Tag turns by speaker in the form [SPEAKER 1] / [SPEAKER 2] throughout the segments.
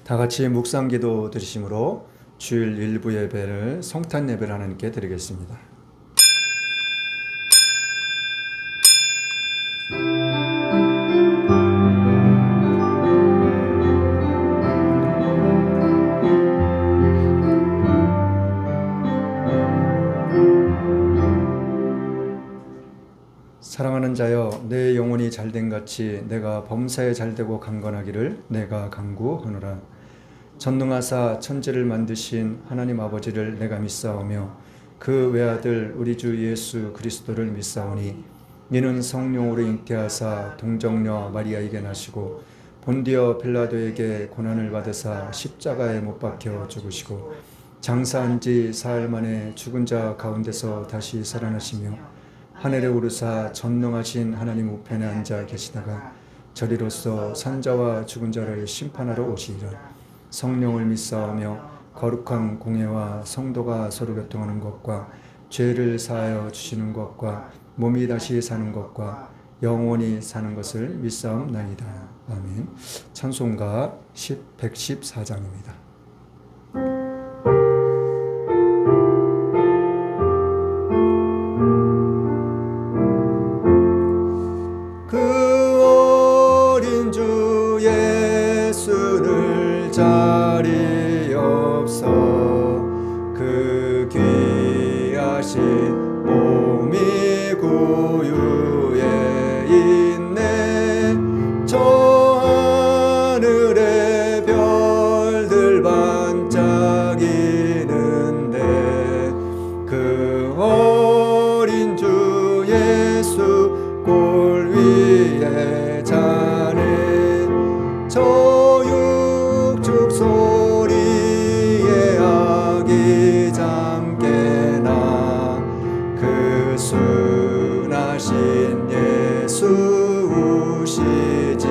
[SPEAKER 1] 다 같이 묵상기도 드리심으로 주일 일부 예배를 성탄 예배를 하나님께 드리겠습니다. 사랑하는 자여, 내 영혼이 잘된 같이 내가 범사에 잘되고 강건하기를 내가 간구하노라. 전능하사 천지를 만드신 하나님 아버지를 내가 믿사오며 그 외아들 우리 주 예수 그리스도를 믿사오니 이는 성령으로 잉태하사 동정녀 마리아에게 나시고 본디어 빌라도에게 고난을 받으사 십자가에 못 박혀 죽으시고 장사한 지 사흘 만에 죽은 자 가운데서 다시 살아나시며 하늘에 오르사 전능하신 하나님 우편에 앉아 계시다가 저리로서 산자와 죽은 자를 심판하러 오시리라. 성령을 믿사오며 거룩한 공예와 성도가 서로 교통하는 것과 죄를 사하여 주시는 것과 몸이 다시 사는 것과 영원히 사는 것을 믿사옵나이다. 아멘. 찬송가 114장입니다. 자리 없어 그 귀하신 몸이 구유에 있네. 저 하늘의 별들 반짝이는데 그 어린 주 예수 골 위에 자네. 소리에 아기 잠깨나 그 순하신 예수 우시지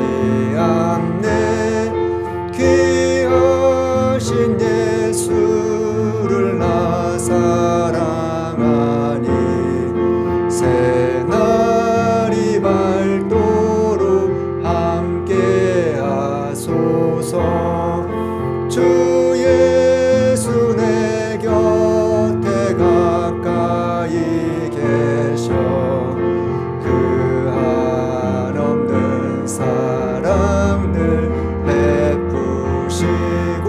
[SPEAKER 1] 않네. 귀하신 예수를 나 사랑하니 새날이 밝도록 함께 하소서. 주 예수 내 곁에 가까이 계셔 그 한없는 사랑을 베푸시고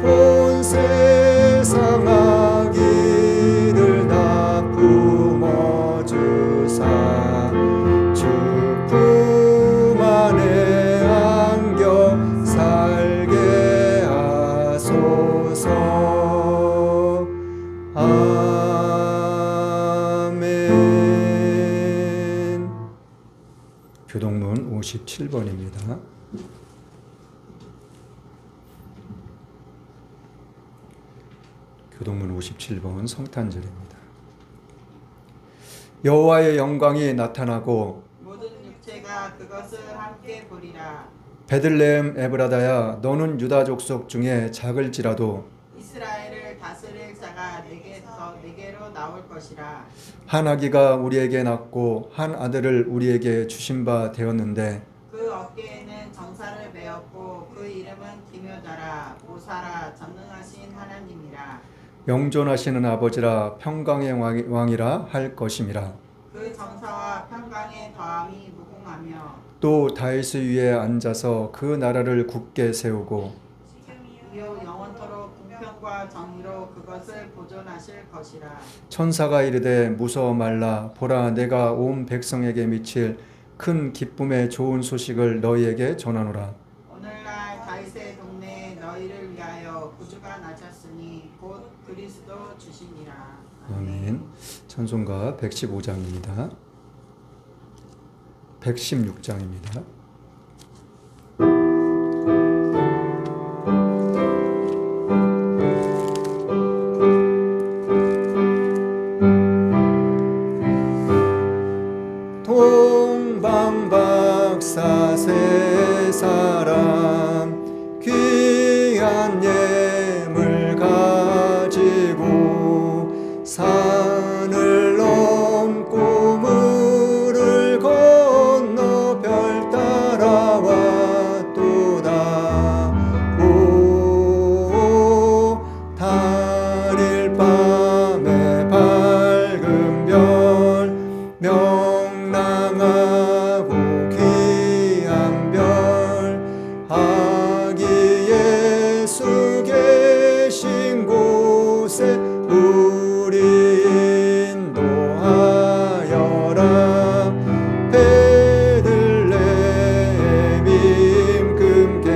[SPEAKER 1] 온 세상 악의를 다 품어주사 주 품 안에 안겨 살게 하소서. 아멘. 교동문 57번입니다. 교동문 57번 성탄절입니다. 여호와의 영광이 나타나고
[SPEAKER 2] 모든 육체가 그것을 함께 보리라.
[SPEAKER 1] 베들레헴 에브라다야, 너는 유다 족속 중에 작을지라도
[SPEAKER 2] 이스라엘을 다스릴 자가 내게로 나올 것이라.
[SPEAKER 1] 한 아기가 우리에게 낳고 한 아들을 우리에게 주신 바 되었는데
[SPEAKER 2] 그 어깨에는 정사를 메었고 그 이름은 기묘자라 모사라 전능하신 하나님이라.
[SPEAKER 1] 영존하시는 아버지라 평강의 왕이라 할 것임이라.
[SPEAKER 2] 그 정사와 평강의 더함이 무궁하며
[SPEAKER 1] 또 다윗 위에 앉아서 그 나라를 굳게 세우고
[SPEAKER 2] 이후 영원토록 공평과 정의로 그것을 보존하실 것이라.
[SPEAKER 1] 천사가 이르되 무서워 말라. 보라, 내가 온 백성에게 미칠 큰 기쁨의 좋은 소식을 너희에게 전하노라.
[SPEAKER 2] 오늘날 다윗의 동네에 너희를 위하여 구주가 나셨으니 곧 그리스도 주시니라.
[SPEAKER 1] 아멘. 찬송가 115장입니다. 116장입니다. 동방박사 세 사람 귀한 예물 가지고 산을 넘고 물을 건너 별 따라 아기 예수 계신 곳에 우리 인도하여라. 베들레헴 임금께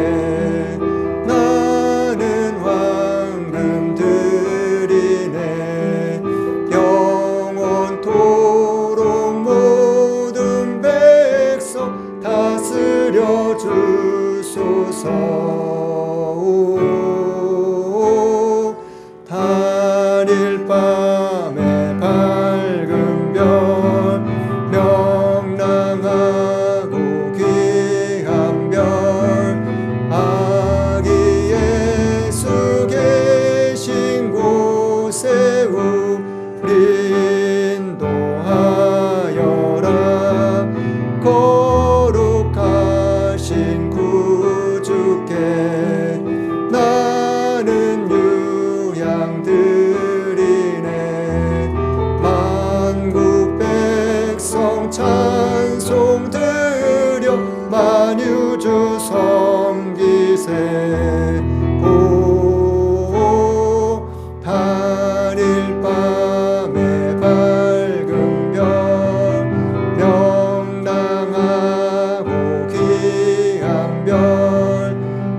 [SPEAKER 1] 나는 황금 드리네. 영원토록 모든 백성 다스려 주소서. 단일 밤에 밝은 별 명랑하고 귀한 별 아기 예수 계신 곳에 우리 인도하여라. 거룩하신 구주께 나는 유양 드리네. 만국 백성 찬송 드려 만유주 섬기세. 오 단일 밤에 밝은 별 명랑하고 귀한 별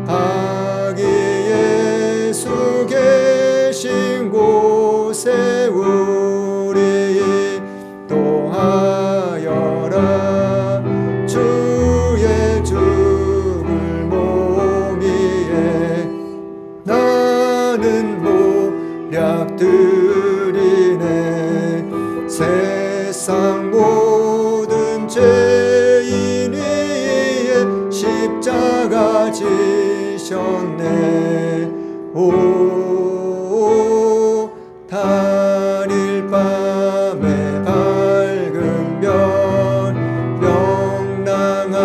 [SPEAKER 1] 아기 예수 계신 곳에 우리 인도하여라. 주의 죽을 몸위에 나는 모략 드리네. 세상 모든 죄인 위에 십자가 지셨네. 오 단일 밤에 밝은 별 명랑하고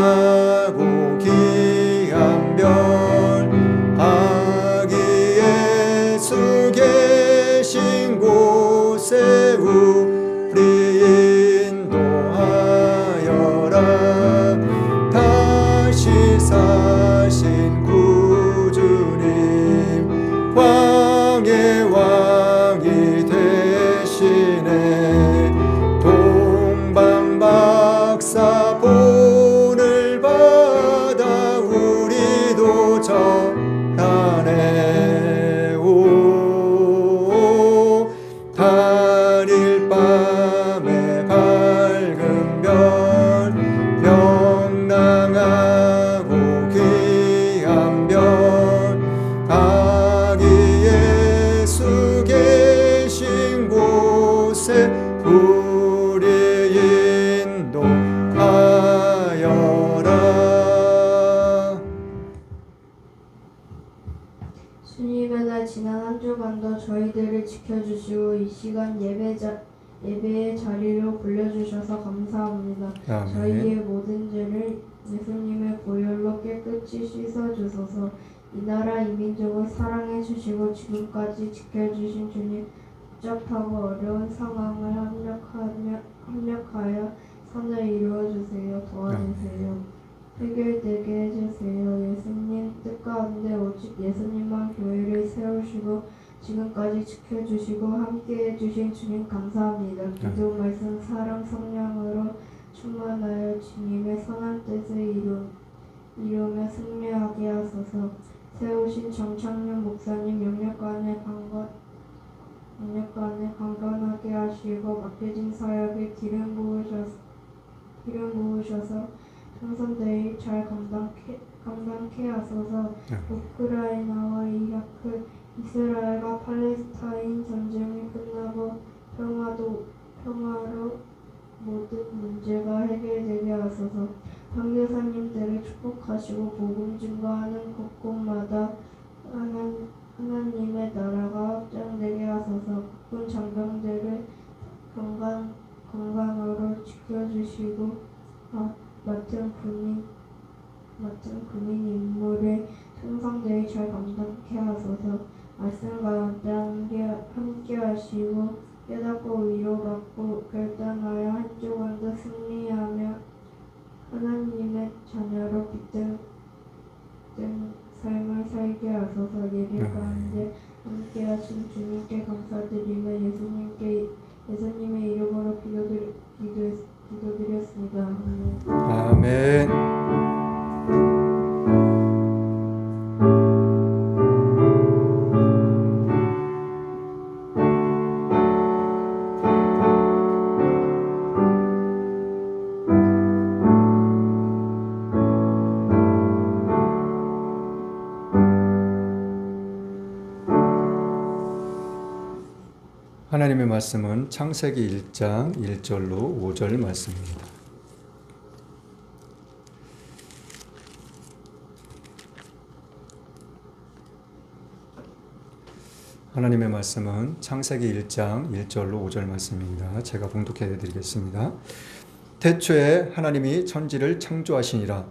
[SPEAKER 1] 귀한 별 아기 예수 계신 곳에 우리 인도하여라. 다시 사신 구주님 왕의 왕이 되시네. 동방박사 본을 받아 우리도 전하네. 오 단일 밤에 밝은 별 명랑하고 귀한 별 아기 예수 계신 곳에 우리 인도하여라.
[SPEAKER 3] 주님의 날 지난 한 주간도 저희들을 지켜주시고 이 시간 예배의 자리로 불러주셔서 감사합니다.
[SPEAKER 1] 아멘.
[SPEAKER 3] 저희의 모든 죄를 예수님의 보혈로 깨끗이 씻어주소서. 이 나라 이 민족을 사랑해 주시고 지금까지 지켜주신 주님, 복잡하고 어려운 상황을 합력하여 선을 이루어주세요. 도와주세요. 해결되게 해주세요. 예수님 뜻 가운데 오직 예수님만 교회를 세우시고 지금까지 지켜주시고 함께해 주신 주님 감사합니다. 기도 말씀 사랑 성령으로 충만하여 주님의 선한 뜻을 이루며 승리하게 하소서. 세우신 정창윤 목사님 영역간에 강건하게 하시고 맡겨진 사역에 기름 부으셔서 성선대의 잘 감당케 하소서. 우크라이나와 이라크, 이스라엘과 팔레스타인 전쟁이 끝나고 평화로 모든 문제가 해결되게 하소서. 선교사님들을 축복하시고 복음 증거하는 곳곳마다 하나님의 나라가 확장되게 하소서. 국군 장병들을 건강으로 지켜주시고 맡은 군인 임무를 충성되이 잘 감당케 하소서. 말씀 가운데 함께 하시고 깨닫고 위로받고 결단하여 한 주간도 승리하며 하나님의 자녀로 깃든 영원히 살게 하소서. 예배 가운데 함께하신 주님께 감사드리며 예수님의 이름으로 기도드렸습니다. 아멘.
[SPEAKER 1] 아멘. 하나님의 말씀은 창세기 1장 1절로 5절 말씀입니다. 하나님의 말씀은 창세기 1장 1절로 5절 말씀입니다. 제가 봉독해 드리겠습니다. 태초에 하나님이 천지를 창조하시니라.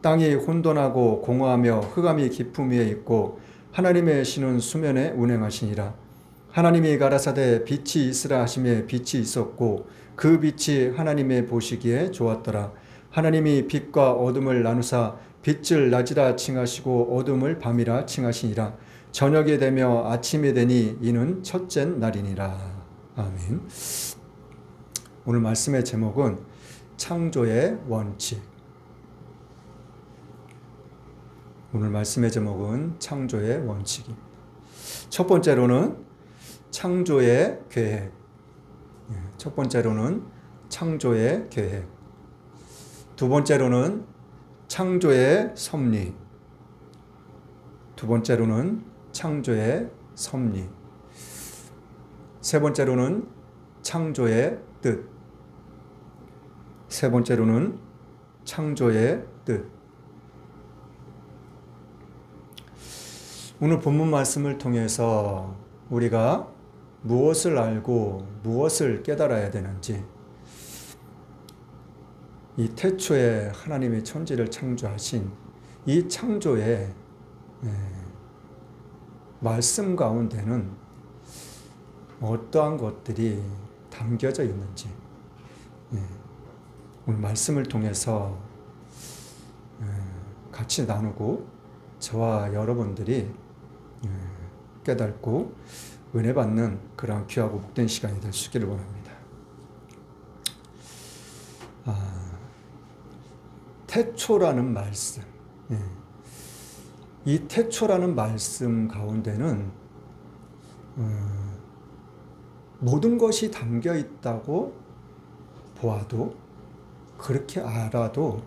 [SPEAKER 1] 땅이 혼돈하고 공허하며 흑암이 깊음 위에 있고 하나님의 신은 수면에 운행하시니라. 하나님이 가라사대 빛이 있으라 하시매 빛이 있었고 그 빛이 하나님의 보시기에 좋았더라. 하나님이 빛과 어둠을 나누사 빛을 낮이라 칭하시고 어둠을 밤이라 칭하시니라. 저녁이 되며 아침이 되니 이는 첫째 날이니라. 아멘. 오늘 말씀의 제목은 창조의 원칙. 오늘 말씀의 제목은 창조의 원칙입니다. 첫 번째로는 창조의 계획. 첫 번째로는 창조의 계획. 두 번째로는 창조의 섭리. 두 번째로는 창조의 섭리. 세 번째로는 창조의 뜻. 세 번째로는 창조의 뜻. 오늘 본문 말씀을 통해서 우리가 무엇을 알고 무엇을 깨달아야 되는지, 이 태초에 하나님이 천지를 창조하신 이 창조의 말씀 가운데는 어떠한 것들이 담겨져 있는지 오늘 말씀을 통해서 같이 나누고 저와 여러분들이 깨닫고 은혜 받는 그런 귀하고 복된 시간이 될 수 있기를 원합니다. 태초라는 말씀, 이 태초라는 말씀 가운데는 모든 것이 담겨 있다고 보아도, 그렇게 알아도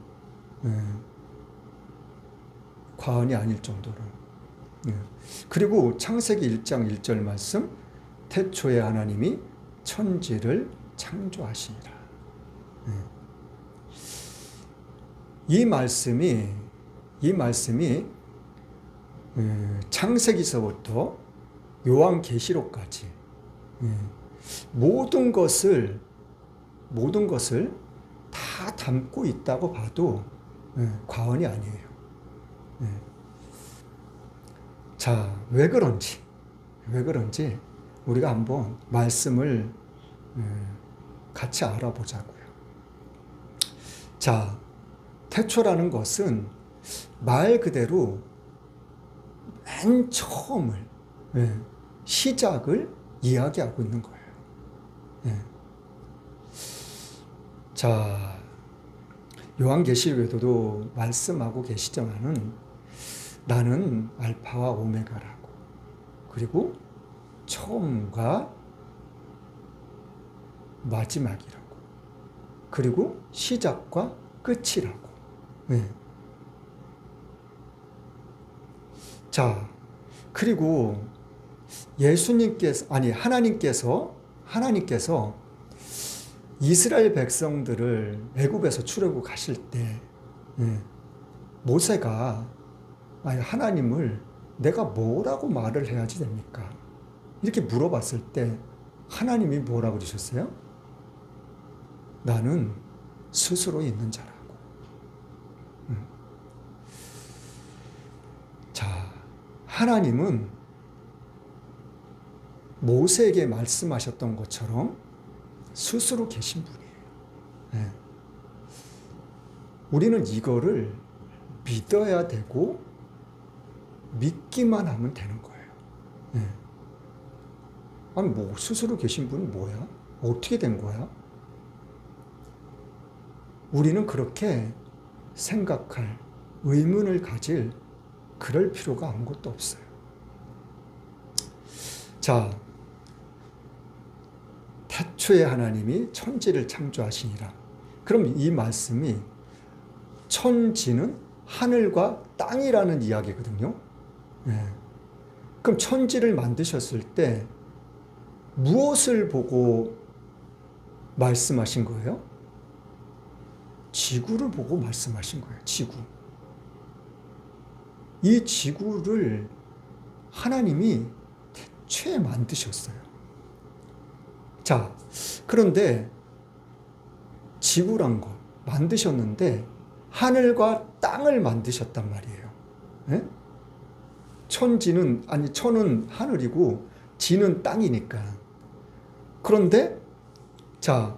[SPEAKER 1] 과언이 아닐 정도로. 그리고 창세기 1장 1절 말씀, 태초에 하나님이 천지를 창조하시니라. 이 말씀이 창세기서부터 요한계시록까지 모든 것을 다 담고 있다고 봐도 과언이 아니에요. 자, 왜 그런지 우리가 한번 말씀을 같이 알아보자고요. 자, 태초라는 것은 말 그대로 맨 처음을, 시작을 이야기하고 있는 거예요. 자, 요한계시록에도 말씀하고 계시지만은 나는 알파와 오메가라고, 그리고 처음과 마지막이라고, 그리고 시작과 끝이라고. 자, 그리고 하나님께서 이스라엘 백성들을 애굽에서 출애굽 가실 때 모세가 하나님을 내가 뭐라고 말을 해야지 됩니까? 이렇게 물어봤을 때 하나님이 뭐라고 그러셨어요? 나는 스스로 있는 자라고. 자, 하나님은 모세에게 말씀하셨던 것처럼 스스로 계신 분이에요. 우리는 이거를 믿어야 되고 믿기만 하면 되는 거예요. 예. 아니 뭐 스스로 계신 분은 뭐야? 어떻게 된 거야? 우리는 그렇게 생각할 의문을 가질 그럴 필요가 아무것도 없어요. 자, 태초에 하나님이 천지를 창조하시니라. 그럼 이 말씀이 천지는 하늘과 땅이라는 이야기거든요. 예. 그럼 천지를 만드셨을 때 무엇을 보고 말씀하신 거예요? 지구를 보고 말씀하신 거예요. 지구. 이 지구를 하나님이 태초에 만드셨어요. 자, 그런데 지구란 거 만드셨는데 하늘과 땅을 만드셨단 말이에요. 예? 천은 하늘이고 지는 땅이니까. 그런데 자,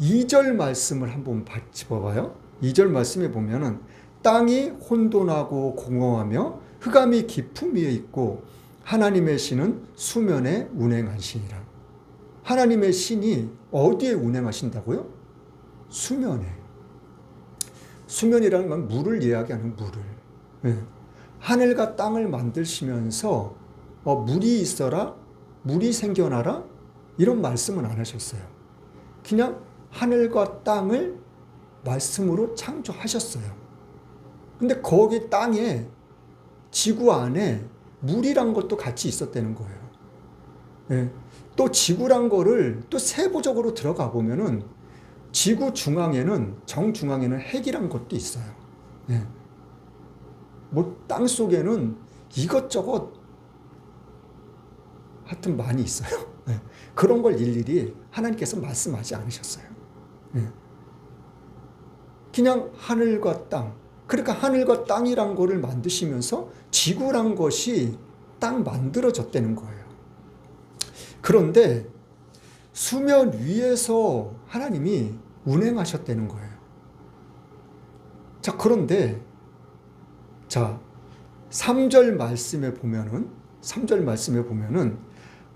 [SPEAKER 1] 2절 말씀을 한번 짚어봐요. 2절 말씀에 보면은 땅이 혼돈하고 공허하며 흑암이 깊음 위에 있고 하나님의 신은 수면에 운행하시니라. 하나님의 신이 어디에 운행하신다고요? 수면에. 수면이라는 건 물을 이야기하는 물을. 네. 하늘과 땅을 만드시면서 물이 있어라, 물이 생겨나라 이런 말씀은 안 하셨어요. 그냥 하늘과 땅을 말씀으로 창조하셨어요. 근데 거기 땅에 지구 안에 물이란 것도 같이 있었다는 거예요. 예. 또 지구란 거를 또 세부적으로 들어가 보면은 지구 중앙에는 정중앙에는 핵이란 것도 있어요. 예. 뭐 땅 속에는 이것저것 하여튼 많이 있어요. 예. 그런 걸 일일이 하나님께서 말씀하지 않으셨어요. 예. 그냥 하늘과 땅. 그러니까 하늘과 땅이란 거를 만드시면서 지구란 것이 딱 만들어졌다는 거예요. 그런데 수면 위에서 하나님이 운행하셨다는 거예요. 자, 그런데 자, 3절 말씀에 보면은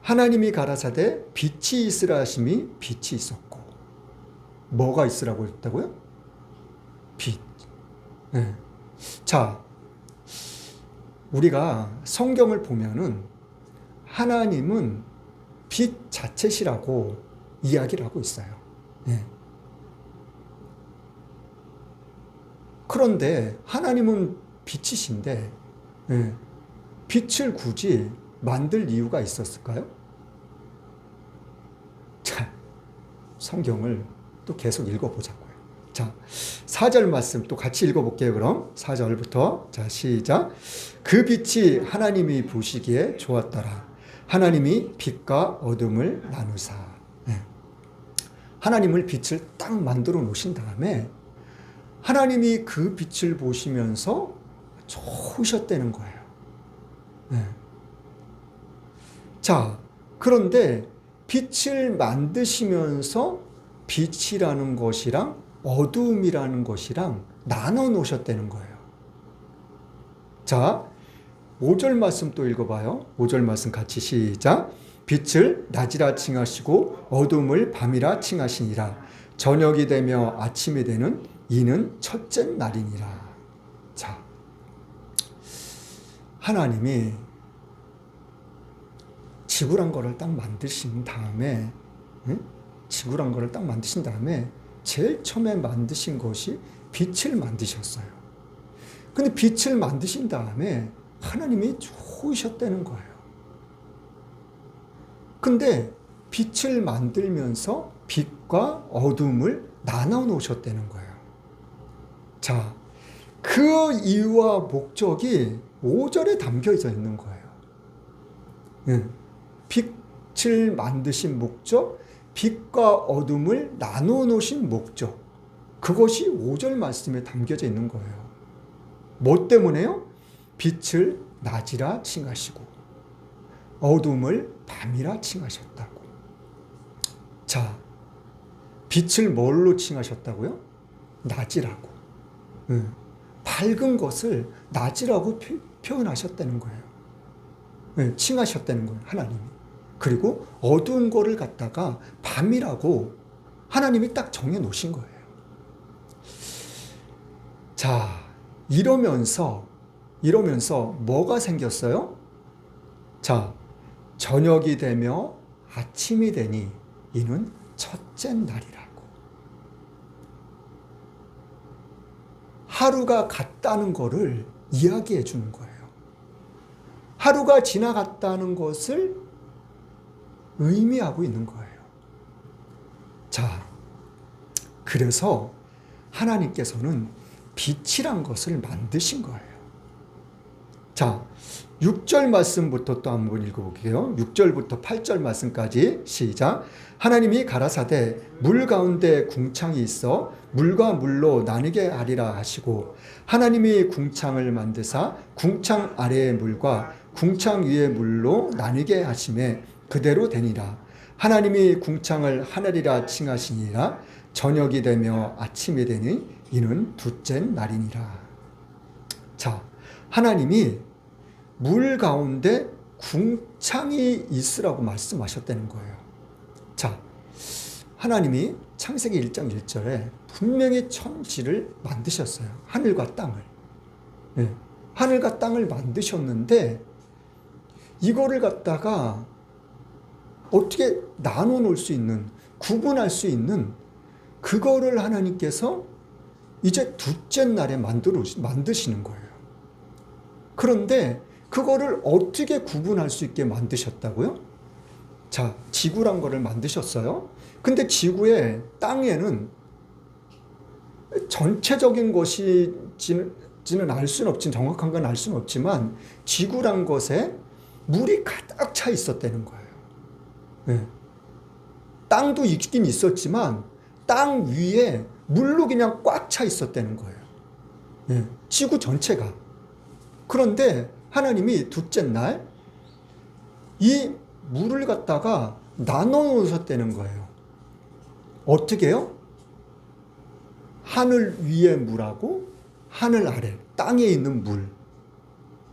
[SPEAKER 1] 하나님이 가라사대 빛이 있으라 하심이 빛이 있었고 뭐가 있으라고 했다고요? 빛. 네. 자, 우리가 성경을 보면은 하나님은 빛 자체시라고 이야기를 하고 있어요. 네. 그런데 하나님은 빛이신데 네. 빛을 굳이 만들 이유가 있었을까요? 자, 성경을 또 계속 읽어보자고요. 자, 4절 말씀 또 같이 읽어볼게요. 그럼 4절부터 자, 시작. 그 빛이 하나님이 보시기에 좋았더라. 하나님이 빛과 어둠을 나누사. 네. 하나님을 빛을 딱 만들어 놓으신 다음에 하나님이 그 빛을 보시면서 좋으셨다는 거예요. 네. 자, 그런데 빛을 만드시면서 빛이라는 것이랑 어두움이라는 것이랑 나눠 놓으셨다는 거예요. 자, 5절 말씀 또 읽어봐요. 5절 말씀 같이 시작. 빛을 낮이라 칭하시고 어둠을 밤이라 칭하시니라. 저녁이 되며 아침이 되는 이는 첫째 날이니라. 자, 하나님이 지구란 거를 딱 만드신 다음에 지구란 거를 딱 만드신 다음에 제일 처음에 만드신 것이 빛을 만드셨어요. 근데 빛을 만드신 다음에 하나님이 좋으셨다는 거예요. 근데 빛을 만들면서 빛과 어둠을 나눠 놓으셨다는 거예요. 자, 그 이유와 목적이 5절에 담겨져 있는 거예요. 빛을 만드신 목적, 빛과 어둠을 나눠 놓으신 목적, 그것이 5절 말씀에 담겨져 있는 거예요. 뭐 때문에요? 빛을 낮이라 칭하시고 어둠을 밤이라 칭하셨다고. 자, 빛을 뭘로 칭하셨다고요? 낮이라고. 밝은 것을 낮이라고 표현하셨다는 거예요. 네, 칭하셨다는 거예요, 하나님이. 그리고 어두운 거를 갖다가 밤이라고 하나님이 딱 정해 놓으신 거예요. 자, 이러면서 뭐가 생겼어요? 자, 저녁이 되며 아침이 되니 이는 첫째 날이라고. 하루가 갔다는 거를 이야기해 주는 거예요. 하루가 지나갔다는 것을 의미하고 있는 거예요. 자, 그래서 하나님께서는 빛이란 것을 만드신 거예요. 자, 6절 말씀부터 또 한번 읽어볼게요. 6절부터 8절 말씀까지 시작. 하나님이 가라사대 물 가운데 궁창이 있어 물과 물로 나뉘게 하리라 하시고 하나님이 궁창을 만드사 궁창 아래의 물과 궁창 위의 물로 나뉘게 하심에 그대로 되니라. 하나님이 궁창을 하늘이라 칭하시니라. 저녁이 되며 아침이 되니 이는 둘째 날이니라. 자, 하나님이 물 가운데 궁창이 있으라고 말씀하셨다는 거예요. 자, 하나님이 창세기 1장 1절에 분명히 천지를 만드셨어요. 하늘과 땅을. 네, 하늘과 땅을 만드셨는데 이거를 갖다가 어떻게 나눠 놓을 수 있는, 구분할 수 있는 그거를 하나님께서 이제 둘째 날에 만드시는 거예요. 그런데 그거를 어떻게 구분할 수 있게 만드셨다고요? 자, 지구란 거를 만드셨어요. 근데 지구의 땅에는 전체적인 것이지는 알 수는 없지, 정확한 건 알 수는 없지만 지구란 것에 물이 가득 차 있었다는 거예요. 네. 땅도 있긴 있었지만 땅 위에 물로 그냥 꽉 차 있었다는 거예요. 네. 지구 전체가. 그런데 하나님이 둘째 날 이 물을 갖다가 나눠 놓으셨다는 거예요. 어떻게요? 하늘 위의 물하고 하늘 아래 땅에 있는 물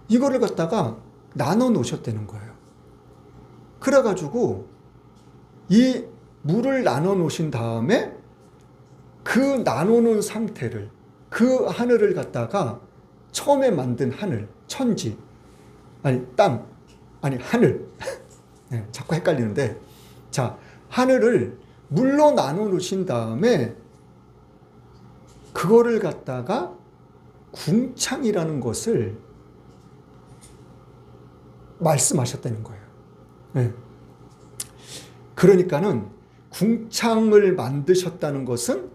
[SPEAKER 1] 이거를 갖다가 나눠 놓으셨다는 거예요. 그래가지고 이 물을 나눠 놓으신 다음에 그 나눠 놓은 상태를 그 하늘을 갖다가 처음에 만든 하늘, 천지, 아니 땅, 아니 하늘 네, 자꾸 헷갈리는데 자, 하늘을 물로 나눠 놓으신 다음에 그거를 갖다가 궁창이라는 것을 말씀하셨다는 거예요. 네. 그러니까는 궁창을 만드셨다는 것은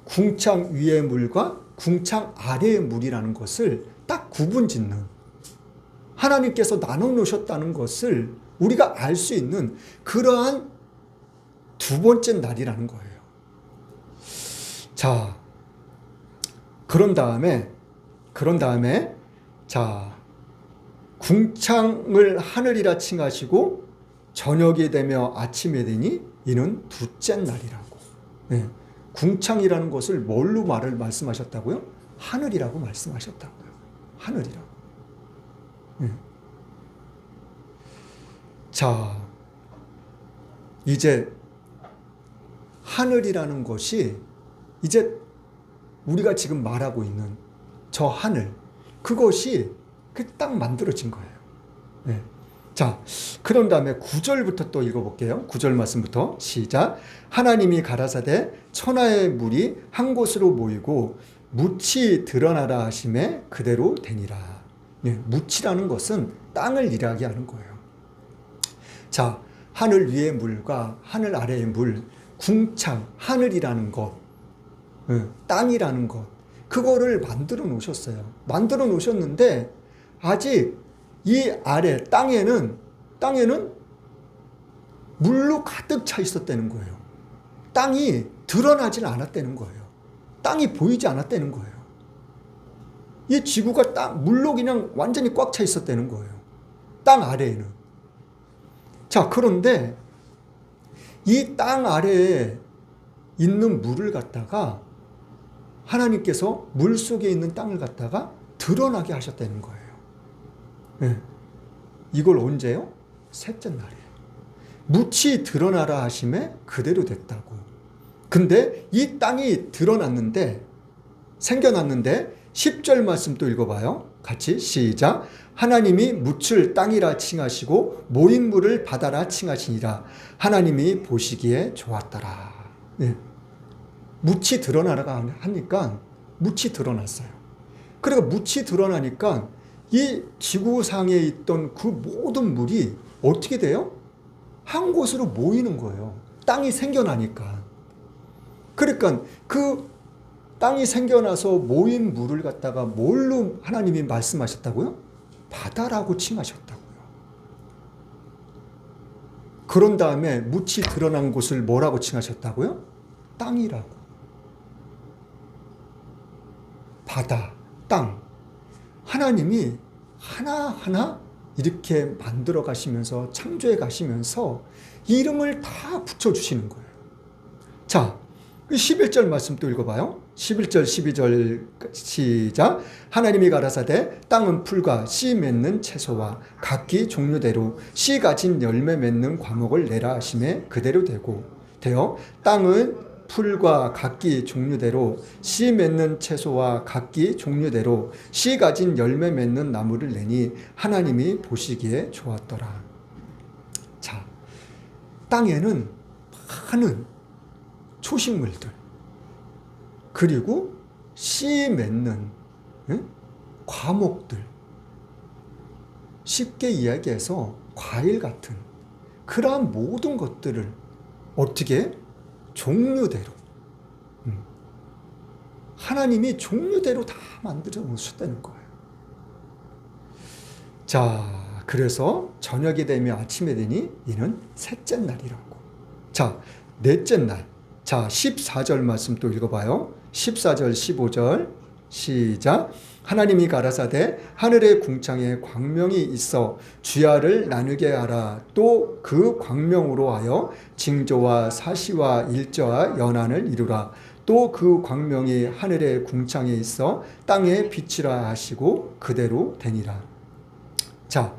[SPEAKER 1] 궁창 위의 물과 궁창 아래의 물이라는 것을 딱 구분짓는 하나님께서 나눠 놓으셨다는 것을 우리가 알 수 있는 그러한 두 번째 날이라는 거예요. 자, 그런 다음에 자, 궁창을 하늘이라 칭하시고 저녁이 되며 아침이 되니 이는 둘째 날이라고. 네. 궁창이라는 것을 뭘로 말씀하셨다고요? 하늘이라고 말씀하셨다고요. 하늘이라고. 네. 자, 이제 하늘이라는 것이 이제 우리가 지금 말하고 있는 저 하늘, 그것이 딱 만들어진 거예요. 네. 자, 그런 다음에 9절부터 또 읽어볼게요. 9절 말씀부터 시작. 하나님이 가라사대 천하의 물이 한 곳으로 모이고 묻이 드러나라 하심에 그대로 되니라. 네, 묻이라는 것은 땅을 이야기하는 거예요. 자, 하늘 위의 물과 하늘 아래의 물, 궁창, 하늘이라는 것, 땅이라는 것, 그거를 만들어 놓으셨어요. 만들어 놓으셨는데 아직 이 아래 땅에는 물로 가득 차 있었다는 거예요. 땅이 드러나질 않았다는 거예요. 땅이 보이지 않았다는 거예요. 이 지구가 물로 그냥 완전히 꽉 차 있었다는 거예요. 땅 아래에는. 자, 그런데 이 땅 아래에 있는 물을 갖다가 하나님께서 물 속에 있는 땅을 갖다가 드러나게 하셨다는 거예요. 예. 이걸 언제요? 셋째 날이에요. 묻이 드러나라 하심에 그대로 됐다고. 근데 이 땅이 드러났는데, 생겨났는데 10절 말씀 또 읽어봐요. 같이 시작. 하나님이 묻을 땅이라 칭하시고 모인 물을 바다라 칭하시니라. 하나님이 보시기에 좋았더라. 네. 묻이 드러나라 하니까 묻이 드러났어요. 그리고 묻이 드러나니까 이 지구상에 있던 그 모든 물이 어떻게 돼요? 한 곳으로 모이는 거예요. 땅이 생겨나니까. 그러니까 그 땅이 생겨나서 모인 물을 갖다가 뭘로 하나님이 말씀하셨다고요? 바다라고 칭하셨다고요. 그런 다음에 묻이 드러난 곳을 뭐라고 칭하셨다고요? 땅이라고. 바다, 땅. 하나님이 하나하나 이렇게 만들어 가시면서 창조해 가시면서 이름을 다 붙여주시는 거예요. 자, 11절 말씀 또 읽어봐요. 11절 12절 시작. 하나님이 가라사대 땅은 풀과 씨 맺는 채소와 각기 종류대로 씨 가진 열매 맺는 과목을 내라 하심에 그대로 되어 땅은 풀과 각기 종류대로 씨 맺는 채소와 각기 종류대로 씨 가진 열매 맺는 나무를 내니 하나님이 보시기에 좋았더라. 자, 땅에는 많은 초식물들 그리고 씨 맺는 과목들, 쉽게 이야기해서 과일 같은 그러한 모든 것들을 어떻게 종류대로 하나님이 종류대로 다 만들어 놓으셨다는 거예요. 자, 그래서 저녁이 되면 아침에 되니 이는 셋째 날이라고. 자, 넷째 날. 자, 14절 말씀 또 읽어봐요. 14절 15절 시작. 하나님이 가라사대 하늘의 궁창에 광명이 있어 주야를 나누게 하라. 또 그 광명으로 하여 징조와 사시와 일저와 연한을 이루라. 또 그 광명이 하늘의 궁창에 있어 땅에 빛이라 하시고 그대로 되니라. 자,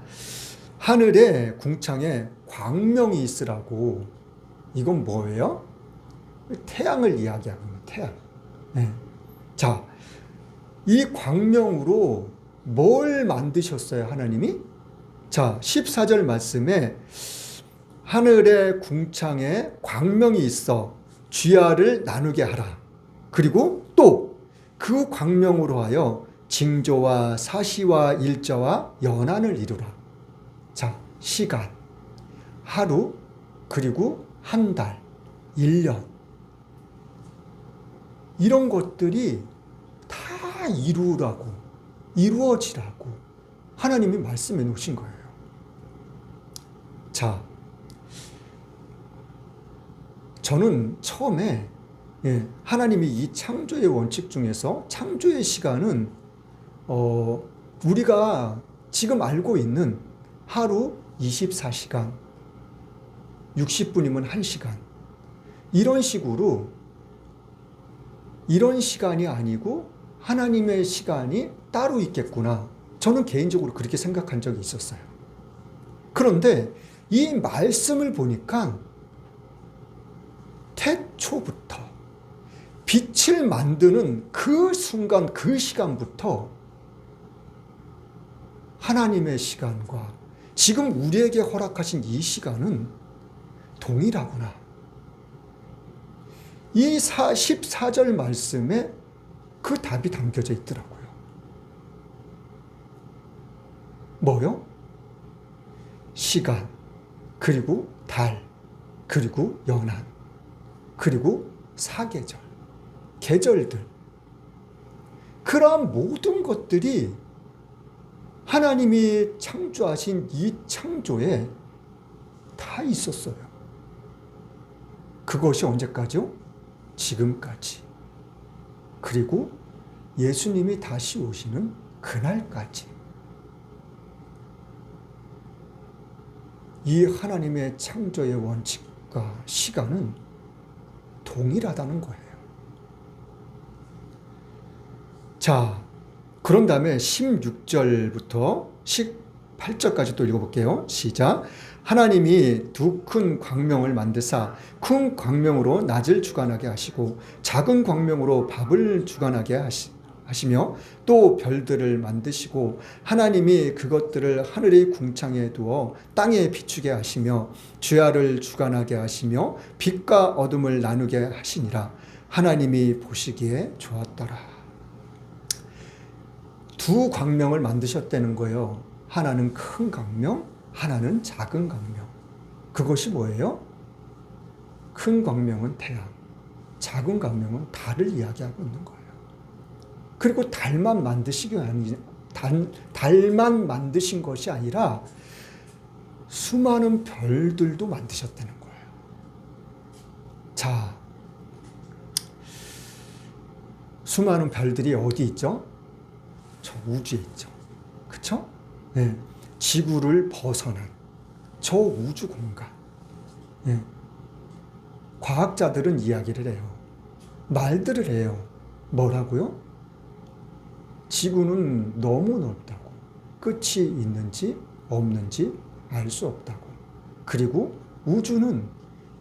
[SPEAKER 1] 하늘의 궁창에 광명이 있으라고. 이건 뭐예요? 태양을 이야기합니다. 태양. 네. 자, 이 광명으로 뭘 만드셨어요, 하나님이? 자, 14절 말씀에 하늘의 궁창에 광명이 있어 주야를 나누게 하라. 그리고 또 그 광명으로 하여 징조와 사시와 일자와 연한을 이루라. 자, 시간, 하루, 그리고 한 달, 1년. 이런 것들이 다 이루어지라고 하나님이 말씀해 놓으신 거예요. 자, 저는 처음에 하나님이 이 창조의 원칙 중에서 창조의 시간은 우리가 지금 알고 있는 하루 24시간, 60분이면 1시간 이런 식으로 이런 시간이 아니고 하나님의 시간이 따로 있겠구나. 저는 개인적으로 그렇게 생각한 적이 있었어요. 그런데 이 말씀을 보니까 태초부터 빛을 만드는 그 순간, 그 시간부터 하나님의 시간과 지금 우리에게 허락하신 이 시간은 동일하구나. 이 14절 말씀에 그 답이 담겨져 있더라고요. 뭐요? 시간, 그리고 달, 그리고 연한, 그리고 사계절, 계절들. 그러한 모든 것들이 하나님이 창조하신 이 창조에 다 있었어요. 그것이 언제까지요? 지금까지. 그리고 예수님이 다시 오시는 그날까지. 이 하나님의 창조의 원칙과 시간은 동일하다는 거예요. 자, 그런 다음에 16절부터 18절까지 또 읽어볼게요. 시작. 하나님이 두 큰 광명을 만드사 큰 광명으로 낮을 주관하게 하시고 작은 광명으로 밤을 주관하게 하시며 또 별들을 만드시고 하나님이 그것들을 하늘의 궁창에 두어 땅에 비추게 하시며 주야를 주관하게 하시며 빛과 어둠을 나누게 하시니라. 하나님이 보시기에 좋았더라. 두 광명을 만드셨다는 거예요. 하나는 큰 광명, 하나는 작은 광명. 그것이 뭐예요? 큰 광명은 태양, 작은 광명은 달을 이야기하고 있는 거예요. 그리고 달만 만드신 것이 아니라 수많은 별들도 만드셨다는 거예요. 자, 수많은 별들이 어디 있죠? 저 우주에 있죠. 그쵸? 네. 지구를 벗어난 저 우주 공간. 네. 과학자들은 이야기를 해요. 말들을 해요. 뭐라고요? 지구는 너무 넓다고. 끝이 있는지 없는지 알 수 없다고. 그리고 우주는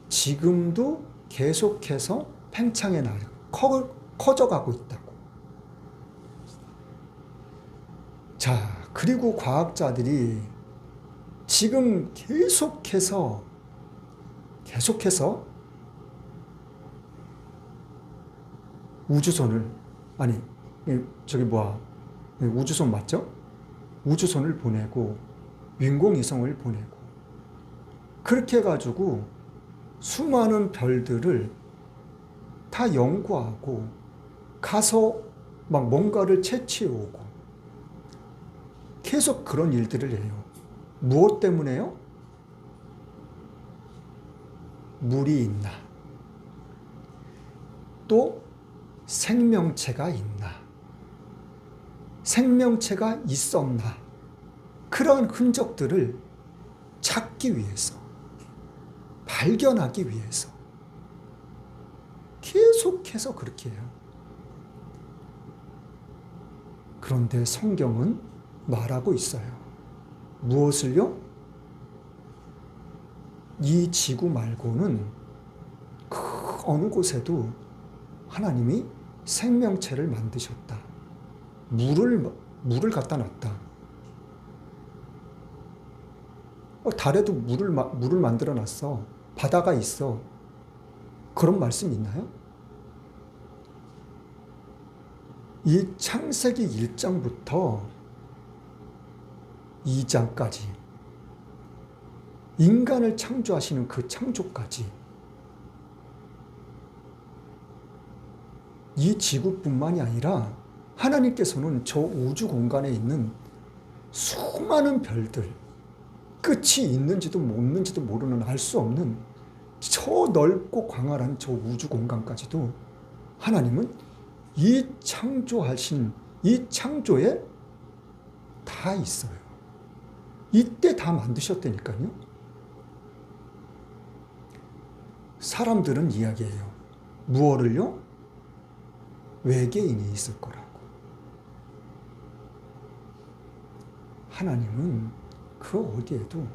[SPEAKER 1] 지금도 계속해서 팽창해 커져가고 있다고. 자, 그리고 과학자들이 지금 계속해서 우주선을, 아니, 우주선 맞죠? 우주선을 보내고 인공위성을 보내고 그렇게 해가지고 수많은 별들을 다 연구하고 가서 막 뭔가를 채취해오고 계속 그런 일들을 해요. 무엇 때문에요? 물이 있나? 또 생명체가 있나? 생명체가 있었나? 그런 흔적들을 찾기 위해서, 발견하기 위해서 계속해서 그렇게 해요. 그런데 성경은 말하고 있어요. 무엇을요? 이 지구 말고는 그 어느 곳에도 하나님이 생명체를 만드셨다. 물을 갖다 놨다. 달에도 물을 만들어 놨어. 바다가 있어. 그런 말씀 있나요? 이 창세기 1장부터 2장까지 인간을 창조하시는 그 창조까지 이 지구뿐만이 아니라 하나님께서는 저 우주 공간에 있는 수많은 별들, 끝이 있는지도 없는지도 모르는, 알 수 없는 저 넓고 광활한 저 우주 공간까지도 하나님은 이 창조하신 이 창조에 다 있어요. 이때 다 만드셨다니까요. 사람들은 이야기해요. 무엇을요? 외계인이 있을 거라고. 하나님은 그 어디에도,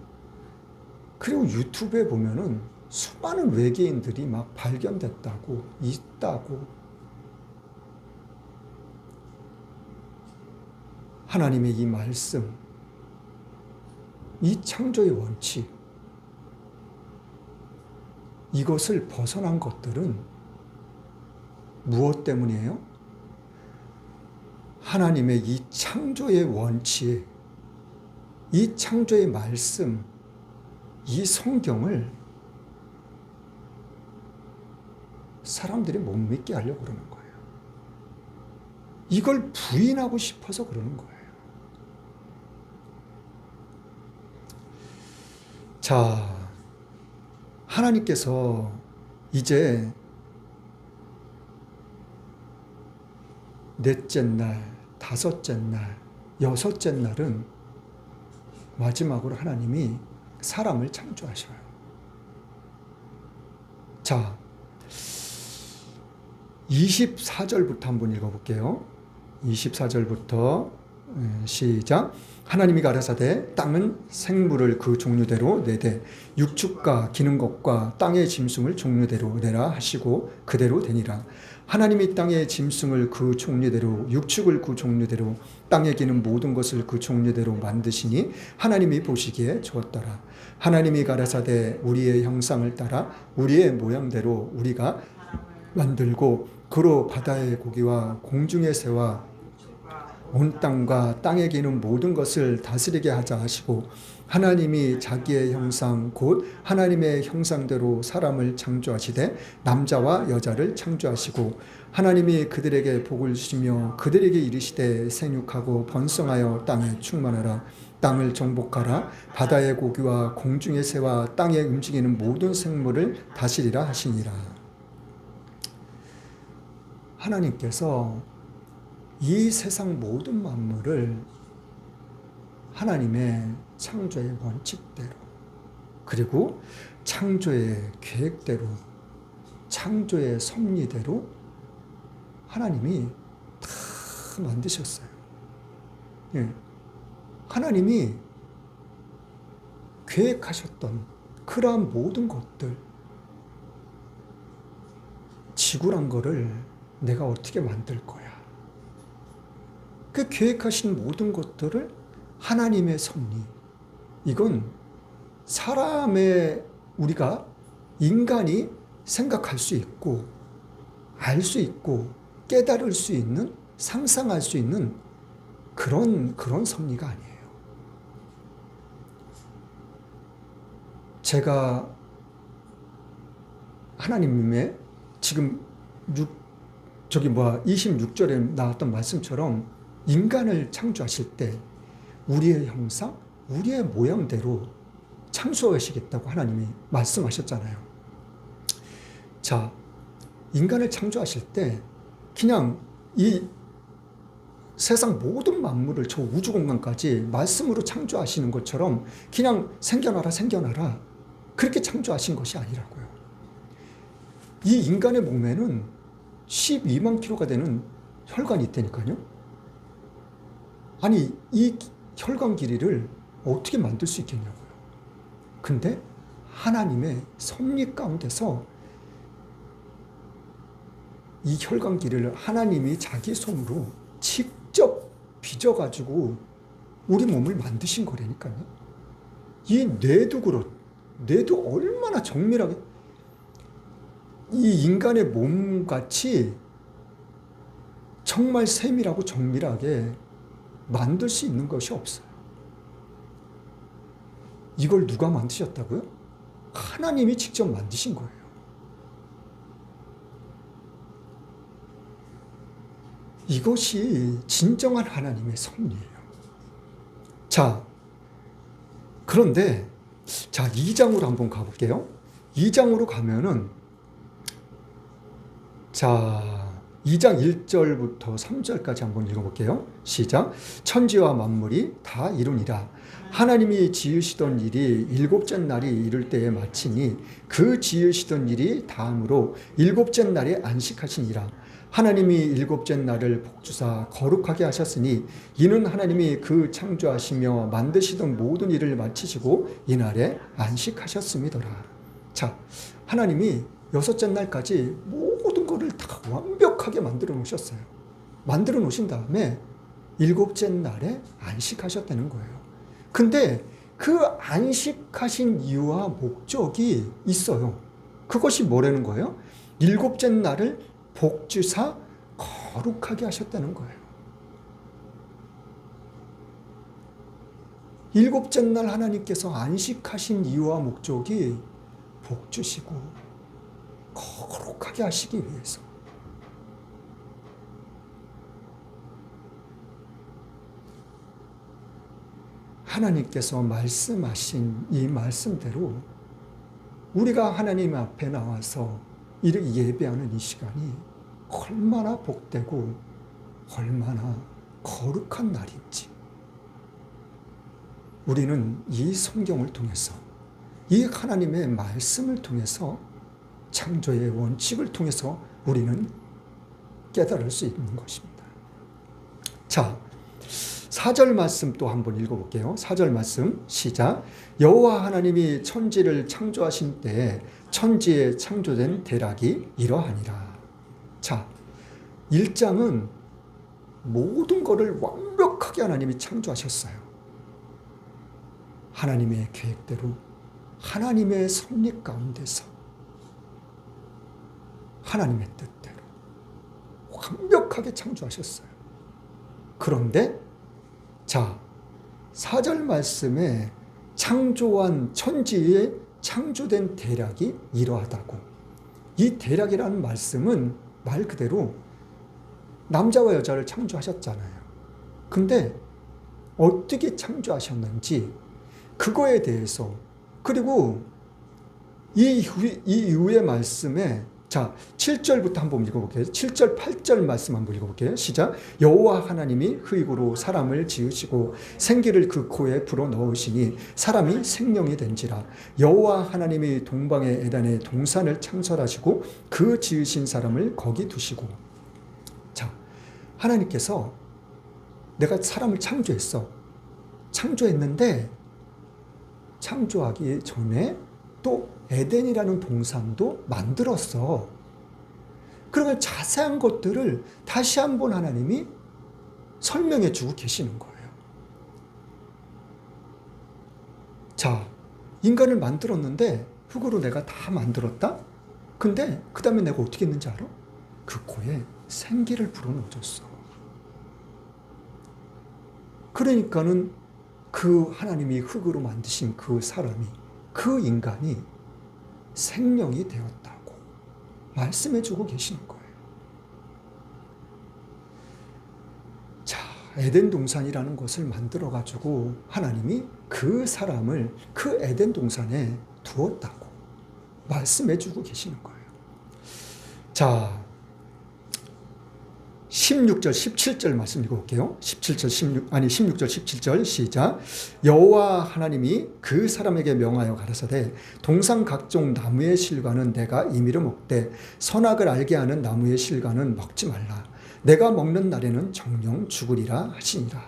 [SPEAKER 1] 그리고 유튜브에 보면은 수많은 외계인들이 막 발견됐다고, 있다고. 하나님의 이 말씀, 이 창조의 원칙, 이것을 벗어난 것들은 무엇 때문이에요? 하나님의 이 창조의 원칙, 이 창조의 말씀, 이 성경을 사람들이 못 믿게 하려고 그러는 거예요. 이걸 부인하고 싶어서 그러는 거예요. 자, 하나님께서 이제 넷째 날, 다섯째 날, 여섯째 날은 마지막으로 하나님이 사람을 창조하셔요. 자, 24절부터 한번 읽어볼게요. 24절부터 시작. 하나님이 가라사대 땅은 생물을 그 종류대로 내되 육축과 기는 것과 땅의 짐승을 종류대로 내라 하시고 그대로 되니라. 하나님이 땅의 짐승을 그 종류대로 육축을 그 종류대로 땅에 기는 모든 것을 그 종류대로 만드시니 하나님이 보시기에 좋았더라. 하나님이 가라사대 우리의 형상을 따라 우리의 모양대로 우리가 만들고 그로 바다의 고기와 공중의 새와 온 땅과 땅에 기는 모든 것을 다스리게 하자 하시고 하나님이 자기의 형상 곧 하나님의 형상대로 사람을 창조하시되 남자와 여자를 창조하시고 하나님이 그들에게 복을 주시며 그들에게 이르시되 생육하고 번성하여 땅에 충만하라. 땅을 정복하라. 바다의 고기와 공중의 새와 땅에 움직이는 모든 생물을 다스리라 하시니라. 하나님께서 이 세상 모든 만물을 하나님의 창조의 원칙대로 그리고 창조의 계획대로 창조의 섭리대로 하나님이 다 만드셨어요. 예. 하나님이 계획하셨던 그러한 모든 것들, 지구란 거를 내가 어떻게 만들 거야. 그 계획하신 모든 것들을 하나님의 섭리, 이건 사람의 우리가 인간이 생각할 수 있고 알 수 있고 깨달을 수 있는 상상할 수 있는 그런 섭리가 아니에요. 제가 하나님의 지금 26절에 나왔던 말씀처럼 인간을 창조하실 때 우리의 형상, 우리의 모양대로 창조하시겠다고 하나님이 말씀하셨잖아요. 자, 인간을 창조하실 때 그냥 이 세상 모든 만물을 저 우주 공간까지 말씀으로 창조하시는 것처럼 그냥 생겨나라 그렇게 창조하신 것이 아니라고요. 이 인간의 몸에는 12만 킬로가 되는 혈관이 있다니까요. 아니 이 혈관 길이를 어떻게 만들 수 있겠냐고요. 근데 하나님의 섭리 가운데서 이 혈관 길이를 하나님이 자기 손으로 직접 빚어가지고 우리 몸을 만드신 거라니까요. 이 뇌도 뇌도 얼마나 정밀하게 이 인간의 몸같이 정말 세밀하고 정밀하게 만들 수 있는 것이 없어요. 이걸 누가 만드셨다고요? 하나님이 직접 만드신 거예요. 이것이 진정한 하나님의 섭리예요. 자, 그런데 2장으로 한번 가볼게요. 2장으로 가면은 2장 1절부터 3절까지 한번 읽어볼게요. 시작. 천지와 만물이 다 이루니라. 하나님이 지으시던 일이 일곱째 날이 이를 때에 마치니 그 지으시던 일이 다음으로 일곱째 날에 안식하시니라. 하나님이 일곱째 날을 복주사 거룩하게 하셨으니 이는 하나님이 그 창조하시며 만드시던 모든 일을 마치시고 이날에 안식하셨음이더라. 자, 하나님이 여섯째 날까지 모든 것을 다 완벽하게 만들어 놓으셨어요. 만들어 놓으신 다음에 일곱째 날에 안식하셨다는 거예요. 근데 그 안식하신 이유와 목적이 있어요. 그것이 뭐라는 거예요? 일곱째 날을 복주사 거룩하게 하셨다는 거예요. 일곱째 날 하나님께서 안식하신 이유와 목적이 복주시고 거룩하게 하시기 위해서. 하나님께서 말씀하신 이 말씀대로 우리가 하나님 앞에 나와서 이렇게 예배하는 이 시간이 얼마나 복되고 얼마나 거룩한 날인지 우리는 이 성경을 통해서 이 하나님의 말씀을 통해서 창조의 원칙을 통해서 우리는 깨달을 수 있는 것입니다. 자, 4절 말씀 또 한번 읽어볼게요. 4절 말씀 시작. 여호와 하나님이 천지를 창조하신 때에 천지에 창조된 대략이 이러하니라. 자, 1장은 모든 것을 완벽하게 하나님이 창조하셨어요. 하나님의 계획대로, 하나님의 섭리 가운데서, 하나님의 뜻대로 완벽하게 창조하셨어요. 그런데 자, 4절 말씀에 창조한 천지에 창조된 대략이 이러하다고. 이 대략이라는 말씀은 말 그대로 남자와 여자를 창조하셨잖아요. 근데 어떻게 창조하셨는지 그거에 대해서, 그리고 이 이후의 말씀에 자, 7절부터 한번 읽어볼게요. 7절, 8절 말씀 한번 읽어볼게요. 시작. 여호와 하나님이 흙으로 사람을 지으시고 생기를 그 코에 불어넣으시니 사람이 생명이 된지라. 여호와 하나님이 동방의 에덴에 동산을 창설하시고 그 지으신 사람을 거기 두시고. 자, 하나님께서 내가 사람을 창조했어. 창조했는데 창조하기 전에 또 에덴이라는 동산도 만들었어. 그러면 자세한 것들을 다시 한번 하나님이 설명해 주고 계시는 거예요. 자, 인간을 만들었는데 흙으로 내가 다 만들었다? 근데 그 다음에 내가 어떻게 했는지 알아? 그 코에 생기를 불어넣어줬어. 그러니까는 그 하나님이 흙으로 만드신 그 사람이, 그 인간이 생명이 되었다고 말씀해 주고 계시는 거예요. 자, 에덴 동산이라는 것을 만들어 가지고 하나님이 그 사람을 그 에덴 동산에 두었다고 말씀해 주고 계시는 거예요. 자, 16절, 17절 말씀 읽어볼게요. 16절, 17절 시작. 여호와 하나님이 그 사람에게 명하여 가라사대 동산 각종 나무의 실과는 내가 임의로 먹되 선악을 알게 하는 나무의 실과는 먹지 말라. 내가 먹는 날에는 정령 죽으리라 하시니라.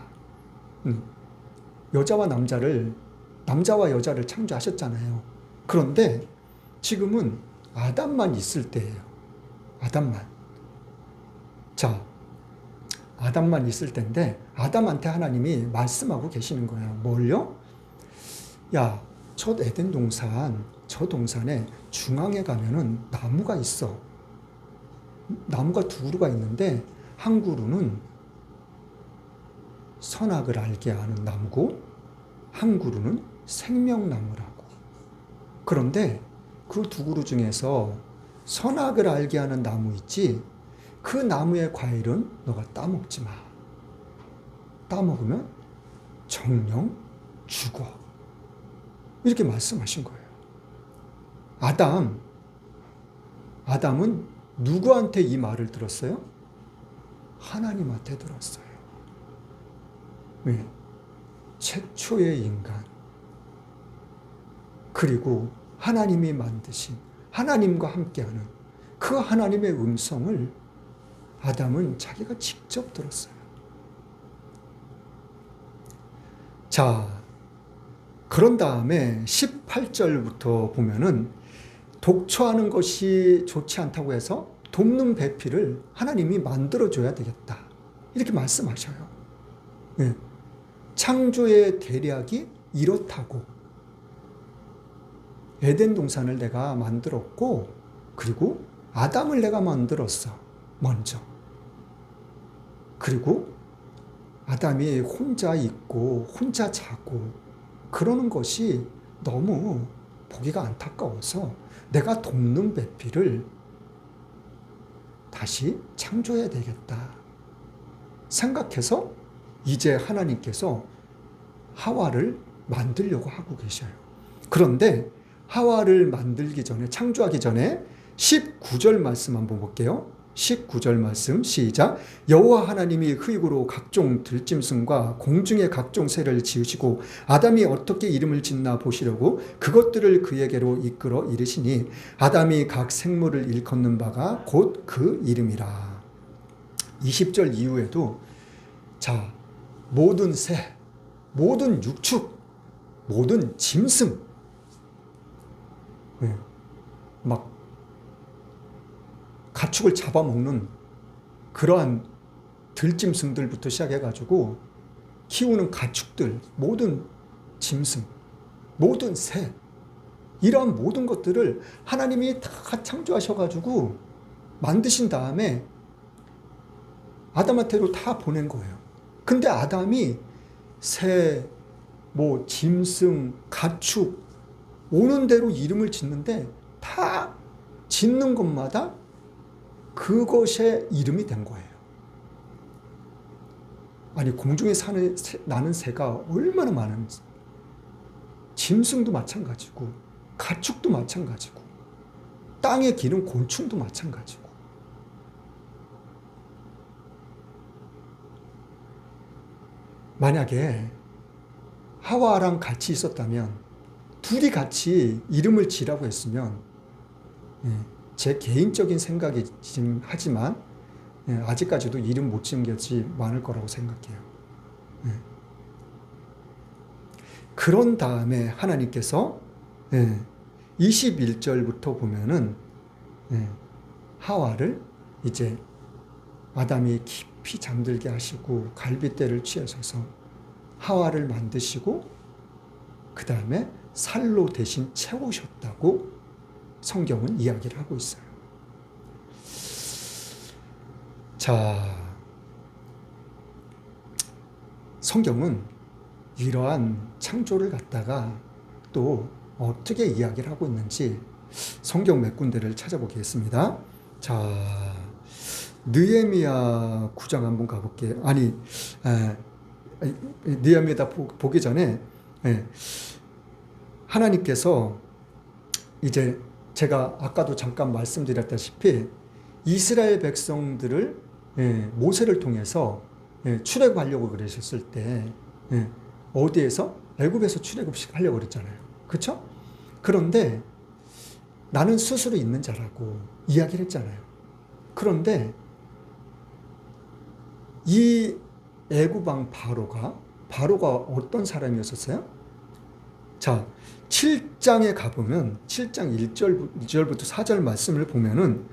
[SPEAKER 1] 남자와 여자를 창조하셨잖아요. 그런데 지금은 아담만 있을 때예요. 아담만. 자, 아담만 있을 때인데 아담한테 하나님이 말씀하고 계시는 거예요. 뭘요? 야, 저 에덴 동산, 저 동산에 중앙에 가면은 나무가 있어. 나무가 두 그루가 있는데 한 그루는 선악을 알게 하는 나무고 한 그루는 생명나무라고. 그런데 그 두 그루 중에서 선악을 알게 하는 나무 있지? 그 나무의 과일은 너가 따먹지 마. 따먹으면 정령 죽어. 이렇게 말씀하신 거예요. 아담은 누구한테 이 말을 들었어요? 하나님한테 들었어요. 왜? 최초의 인간. 그리고 하나님이 만드신, 하나님과 함께하는 그 하나님의 음성을 아담은 자기가 직접 들었어요. 자, 그런 다음에 18절부터 보면은 독초하는 것이 좋지 않다고 해서 돕는 배필을 하나님이 만들어줘야 되겠다. 이렇게 말씀하셔요. 네. 창조의 대략이 이렇다고. 에덴 동산을 내가 만들었고, 그리고 아담을 내가 만들었어. 먼저. 그리고 아담이 혼자 있고 혼자 자고 그러는 것이 너무 보기가 안타까워서 내가 돕는 배필을 다시 창조해야 되겠다 생각해서 이제 하나님께서 하와를 만들려고 하고 계셔요. 그런데 하와를 만들기 전에, 창조하기 전에 19절 말씀 한번 볼게요. 19절 말씀 시작. 여호와 하나님이 흙으로 각종 들짐승과 공중의 각종 새를 지으시고 아담이 어떻게 이름을 짓나 보시려고 그것들을 그에게로 이끌어 이르시니 아담이 각 생물을 일컫는 바가 곧 그 이름이라. 20절 이후에도 자, 모든 새, 모든 육축, 모든 짐승, 막 가축을 잡아먹는 그러한 들짐승들부터 시작해가지고 키우는 가축들, 모든 짐승, 모든 새, 이러한 모든 것들을 하나님이 다 창조하셔가지고 만드신 다음에 아담한테로 다 보낸 거예요. 근데 아담이 새, 뭐 짐승, 가축 오는 대로 이름을 짓는데 다 짓는 것마다 그것의 이름이 된 거예요. 아니, 공중에 나는 새가 얼마나 많은지, 짐승도 마찬가지고 가축도 마찬가지고 땅에 기는 곤충도 마찬가지고. 만약에 하와랑 같이 있었다면, 둘이 같이 이름을 지라고 했으면, 제 개인적인 생각이긴 하지만 아직까지도 이름 못 지은 것이 많을 거라고 생각해요. 그런 다음에 하나님께서 21절부터 보면은 하와를 이제 아담이 깊이 잠들게 하시고 갈빗대를 취하셔서 하와를 만드시고 그 다음에 살로 대신 채우셨다고 성경은 이야기를 하고 있어요. 자, 성경은 이러한 창조를 갖다가 또 어떻게 이야기를 하고 있는지 성경 몇 군데를 찾아보겠습니다. 자, 느헤미야 9장 한번 가볼게요. 아니, 느헤미야 보기 전에 하나님께서 이제 제가 아까도 잠깐 말씀드렸다시피 이스라엘 백성들을 모세를 통해서 출애굽하려고 그러셨을 때 어디에서? 애굽에서 출애굽하려고 그랬잖아요. 그렇죠? 그런데 나는 스스로 있는 자라고 이야기를 했잖아요. 그런데 이 애굽 왕 바로가 어떤 사람이었었어요? 자, 7장에 가보면 7장 1절부터 4절 말씀을 보면은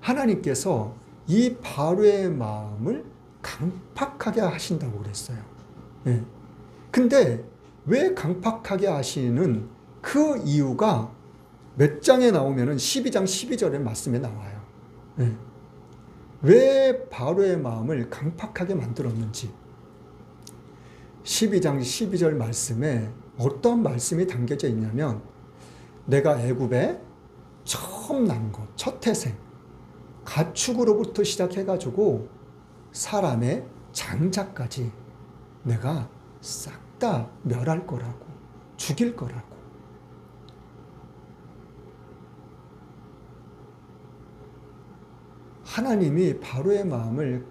[SPEAKER 1] 하나님께서 이 바로의 마음을 강팍하게 하신다고 그랬어요. 근데 왜 강팍하게 하시는 그 이유가 몇 장에 나오면은 12장 12절의 말씀에 나와요. 왜 바로의 마음을 강팍하게 만들었는지 12장 12절 말씀에 어떤 말씀이 담겨져 있냐면 내가 애굽에 처음 난 것, 첫 태생, 가축으로부터 시작해가지고 사람의 장자까지 내가 싹 다 멸할 거라고, 죽일 거라고. 하나님이 바로의 마음을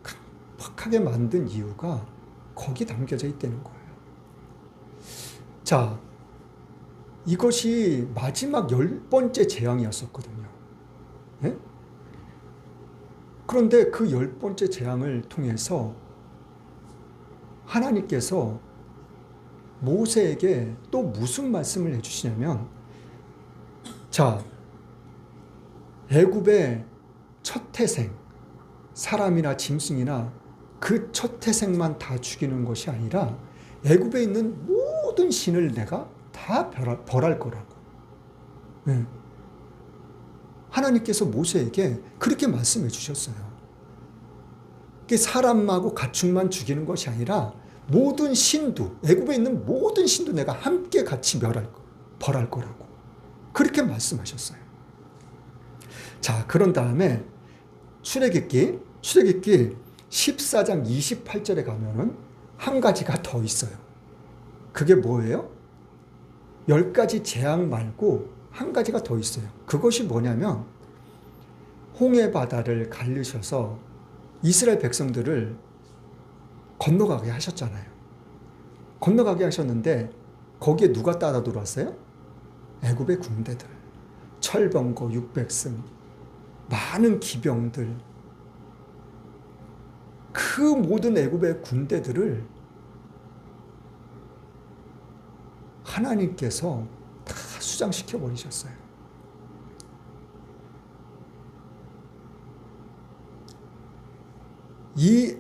[SPEAKER 1] 강팍하게 만든 이유가 거기 담겨져 있다는 거예요. 자, 이것이 마지막 10번째 재앙이었었거든요. 네? 그런데 그 10번째 재앙을 통해서 하나님께서 모세에게 또 무슨 말씀을 해주시냐면, 자, 애굽의 첫 태생, 사람이나 짐승이나 그 첫 태생만 다 죽이는 것이 아니라 애굽에 있는 모든 신을 내가 다 벌할 거라고. 하나님께서 모세에게 그렇게 말씀해 주셨어요. 사람하고 가축만 죽이는 것이 아니라 모든 신도, 애굽에 있는 모든 신도 내가 함께 같이 벌할 거라고 그렇게 말씀하셨어요. 자, 그런 다음에 출애굽기 14장 28절에 가면은 한 가지가 더 있어요. 그게 뭐예요? 10가지 재앙 말고 한 가지가 더 있어요. 그것이 뭐냐면 홍해 바다를 갈리셔서 이스라엘 백성들을 건너가게 하셨잖아요. 건너가게 하셨는데 거기에 누가 따라 들어왔어요? 애굽의 군대들, 철병거 600승, 많은 기병들, 그 모든 애굽의 군대들을 하나님께서 다 수장시켜 버리셨어요. 이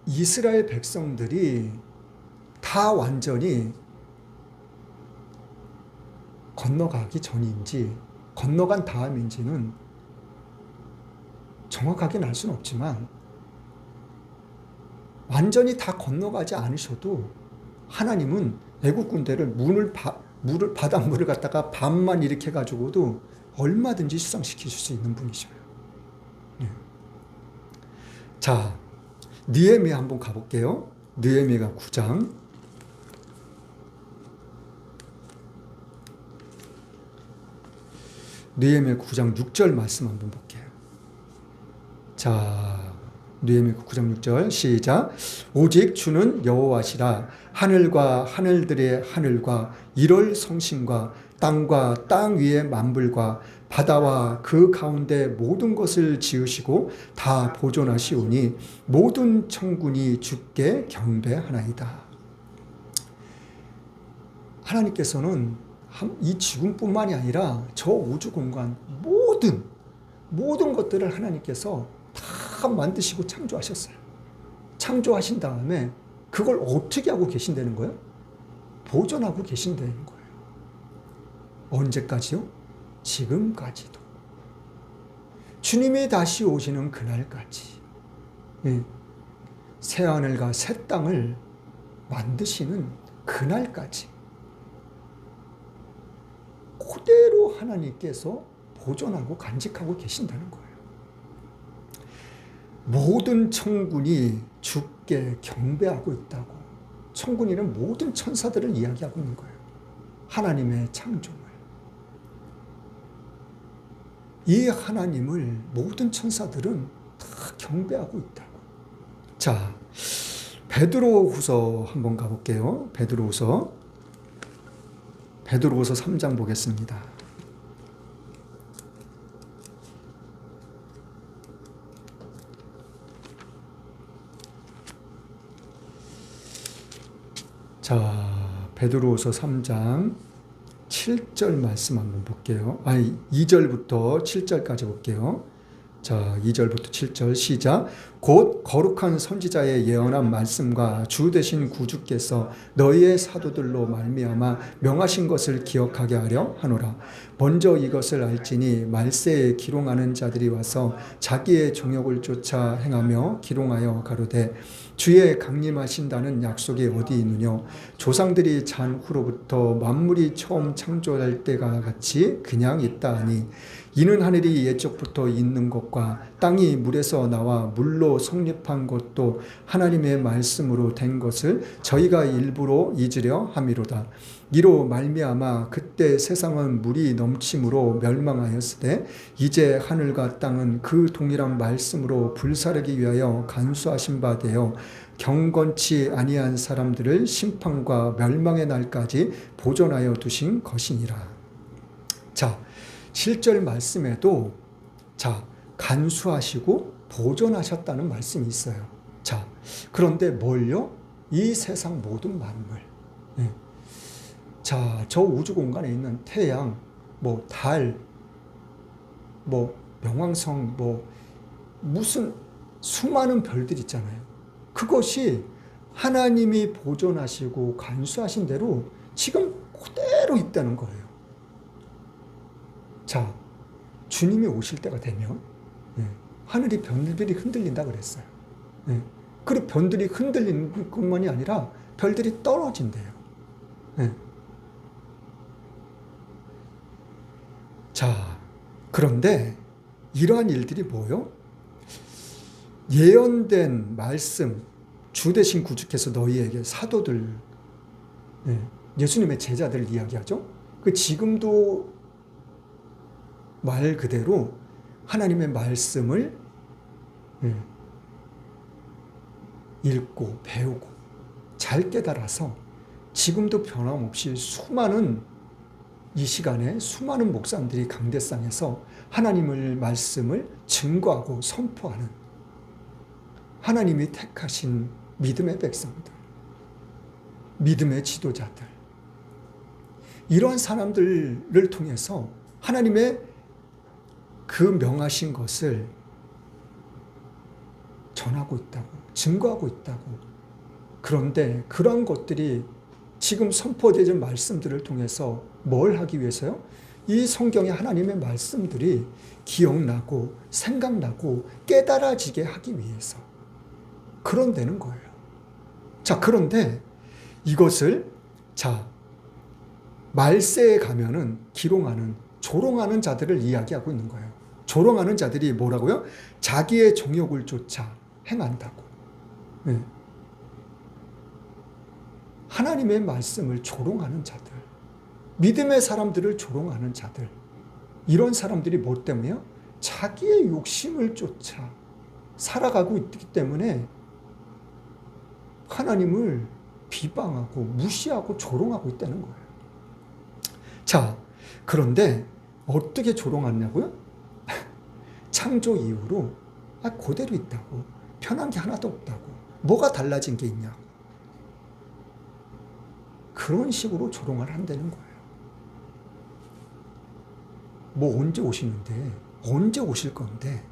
[SPEAKER 1] 이스라엘 백성들이 다 완전히 건너가기 전인지 건너간 다음인지는 정확하게는 알 수는 없지만 완전히 다 건너가지 않으셔도 하나님은 애국 군대를 바닷물을 갖다가 반만 일으켜 가지고도 얼마든지 수상시키실 수 있는 분이셔요. 네. 자, 느헤미야 한번 가볼게요. 느헤미야 9장. 느헤미야 9장 6절 말씀 한번 볼게요. 자, 느헤미야 9장 6절 시작. 오직 주는 여호와시라. 하늘과 하늘들의 하늘과 일월 성심과 땅과 땅 위의 만물과 바다와 그 가운데 모든 것을 지으시고 다 보존하시오니 모든 천군이 주께 경배하나이다. 하나님께서는 이 지금뿐만이 아니라 저 우주 공간 모든 것들을 하나님께서 다 만드시고 창조하셨어요. 창조하신 다음에 그걸 어떻게 하고 계신다는 거예요? 보존하고 계신다는 거예요. 언제까지요? 지금까지도. 주님이 다시 오시는 그날까지. 예. 새 하늘과 새 땅을 만드시는 그날까지. 그대로 하나님께서 보존하고 간직하고 계신다는 거예요. 모든 천군이 주께 경배하고 있다고. 천군이는 모든 천사들을 이야기하고 있는 거예요. 하나님의 창조물. 이 하나님을 모든 천사들은 다 경배하고 있다고. 자, 베드로후서 한번 가볼게요. 베드로후서 3장 보겠습니다. 자, 베드로후서 3장 7절 말씀 한번 볼게요. 2절부터 7절까지 볼게요. 자, 2절부터 7절 시작. 곧 거룩한 선지자의 예언한 말씀과 주 되신 구주께서 너희의 사도들로 말미암아 명하신 것을 기억하게 하려 하노라. 먼저 이것을 알지니 말세에 기롱하는 자들이 와서 자기의 정욕을 쫓아 행하며 기롱하여 가로되 주의 강림하신다는 약속이 어디 있느냐. 조상들이 잔 후로부터 만물이 처음 창조할 때가 같이 그냥 있다 하니 이는 하늘이 옛적부터 있는 것과 땅이 물에서 나와 물로 성립한 것도 하나님의 말씀으로 된 것을 저희가 일부러 잊으려 함이로다. 이로 말미암아 그때 세상은 물이 넘침으로 멸망하였으되 이제 하늘과 땅은 그 동일한 말씀으로 불사르기 위하여 간수하신 바 되어 경건치 아니한 사람들을 심판과 멸망의 날까지 보존하여 두신 것이니라. 자, 7절 말씀에도 간수하시고 보존하셨다는 말씀이 있어요. 자, 그런데 뭘요? 이 세상 모든 만물. 네. 자, 저 우주 공간에 있는 태양, 달, 명왕성, 무슨 수많은 별들 있잖아요. 그것이 하나님이 보존하시고 간수하신 대로 지금 그대로 있다는 거예요. 자, 주님이 오실 때가 되면 하늘이 별들이 흔들린다 그랬어요. 그리고 별들이 흔들리는 것만이 아니라 별들이 떨어진대요. 자, 그런데 이러한 일들이 뭐요? 예언된 말씀, 주 대신 구주께서 너희에게 사도들, 예수님의 제자들을 이야기하죠. 그 지금도 말 그대로 하나님의 말씀을 읽고 배우고 잘 깨달아서 지금도 변함없이 이 시간에 수많은 목사님들이 강대상에서 하나님의 말씀을 증거하고 선포하는 하나님이 택하신 믿음의 백성들, 믿음의 지도자들, 이러한 사람들을 통해서 하나님의 그 명하신 것을 전하고 있다고, 증거하고 있다고. 그런데 그러한 것들이 지금 선포되는 말씀들을 통해서 뭘 하기 위해서요? 이 성경의 하나님의 말씀들이 기억나고 생각나고 깨달아지게 하기 위해서 그런 되는 거예요. 자, 그런데 이것을 말세에 가면은 기롱하는, 조롱하는 자들을 이야기하고 있는 거예요. 조롱하는 자들이 뭐라고요? 자기의 정욕을 쫓아 행한다고. 네. 하나님의 말씀을 조롱하는 자들, 믿음의 사람들을 조롱하는 자들, 이런 사람들이 뭐 때문에요? 자기의 욕심을 쫓아 살아가고 있기 때문에 하나님을 비방하고 무시하고 조롱하고 있다는 거예요. 자, 그런데 어떻게 조롱하냐고요? 창조 이후로 그대로 있다고, 편한 게 하나도 없다고, 뭐가 달라진 게 있냐고, 그런 식으로 조롱을 한다는 거예요. 뭐 언제 오시는데, 언제 오실 건데.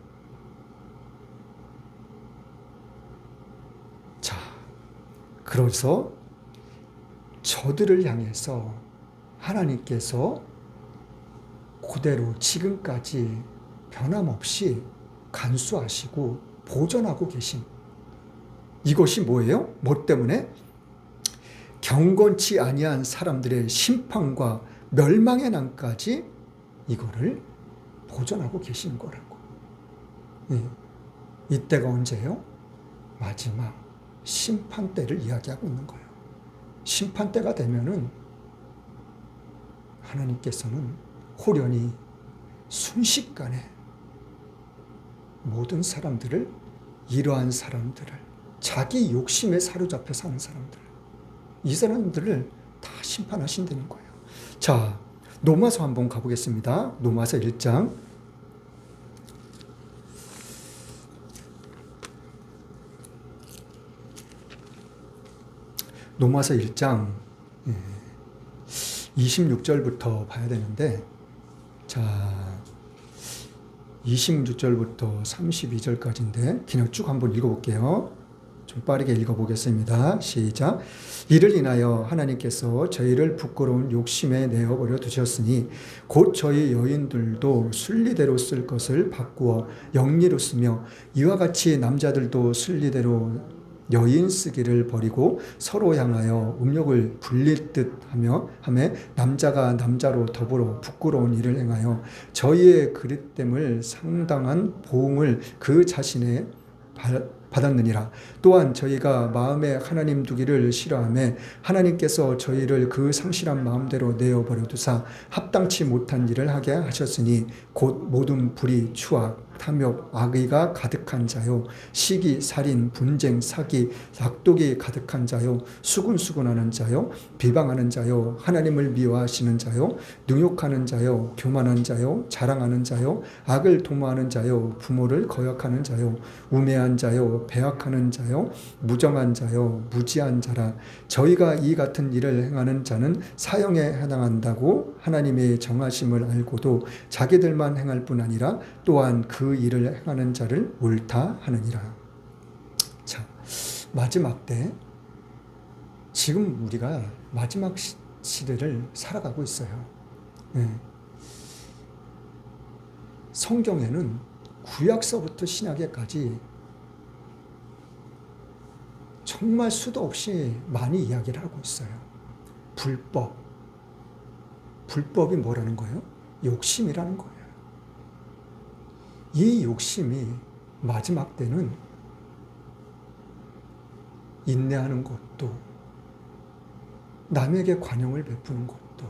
[SPEAKER 1] 자, 그래서 저들을 향해서 하나님께서 그대로 지금까지 변함없이 간수하시고 보존하고 계신 이것이 뭐예요? 뭐 때문에? 경건치 아니한 사람들의 심판과 멸망의 날까지 이거를 보존하고 계신 거라고. 이때가 언제예요? 마지막 심판 때를 이야기하고 있는 거예요. 심판 때가 되면은 하나님께서는 호련히 순식간에 모든 사람들을, 이러한 사람들을, 자기 욕심에 사로잡혀 사는 사람들, 이 사람들을 다 심판하신다는 거예요. 자, 로마서 한번 가보겠습니다. 로마서 1장. 로마서 1장 26절부터 봐야 되는데, 자, 26절부터 32절까지인데 그냥 쭉 한번 읽어볼게요. 좀 빠르게 읽어보겠습니다. 시작. 이를 인하여 하나님께서 저희를 부끄러운 욕심에 내어버려 두셨으니 곧 저희 여인들도 순리대로 쓸 것을 바꾸어 영리로 쓰며 이와 같이 남자들도 순리대로 여인 쓰기를 버리고 서로 향하여 음욕을 불릴 듯 하며 남자가 남자로 더불어 부끄러운 일을 행하여 저희의 그릇됨을 상당한 보응을 그 자신의 받았느니라. 또한 저희가 마음에 하나님 두기를 싫어하며 하나님께서 저희를 그 상실한 마음대로 내어버려 두사 합당치 못한 일을 하게 하셨으니 곧 모든 불의, 추악, 탐욕, 악의가 가득한 자요, 시기, 살인, 분쟁, 사기, 악독이 가득한 자요, 수군수군하는 자요, 비방하는 자요, 하나님을 미워하시는 자요, 능욕하는 자요, 교만한 자요, 자랑하는 자요, 악을 도모하는 자요, 부모를 거역하는 자요, 우매한 자요, 배악하는 자요, 무정한 자요, 무지한 자라. 저희가 이 같은 일을 행하는 자는 사형에 해당한다고 하나님의 정하심을 알고도 자기들만 행할 뿐 아니라 또한 그 일을 행하는 자를 옳다 하느니라. 자, 마지막 때, 지금 우리가 마지막 시대를 살아가고 있어요. 성경에는 구약서부터 신약에까지 정말 수도 없이 많이 이야기를 하고 있어요. 불법이 뭐라는 거예요? 욕심이라는 거예요. 이 욕심이 마지막 때는 인내하는 것도, 남에게 관용을 베푸는 것도,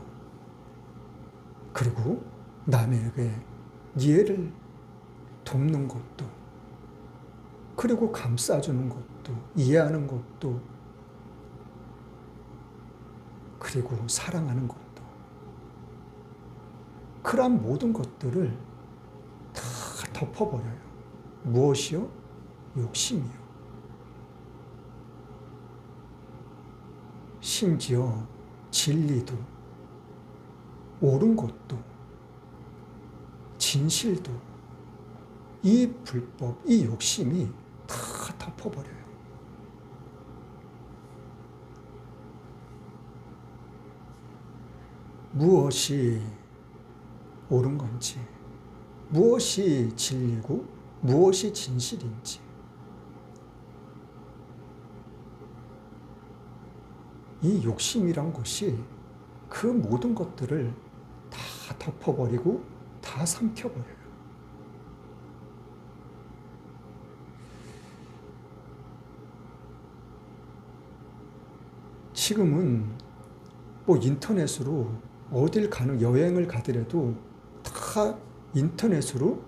[SPEAKER 1] 그리고 남에게 이해를 돕는 것도, 그리고 감싸주는 것도, 이해하는 것도, 그리고 사랑하는 것도, 그러한 모든 것들을 다 덮어버려요. 무엇이요? 욕심이요. 심지어 진리도, 옳은 것도, 진실도, 이 불법, 이 욕심이 다 덮어버려요. 무엇이 옳은 건지, 무엇이 진리고 무엇이 진실인지, 이 욕심이란 것이 그 모든 것들을 다 덮어버리고 다 삼켜버려요. 지금은 뭐 인터넷으로 어딜 가는 여행을 가더라도 다 인터넷으로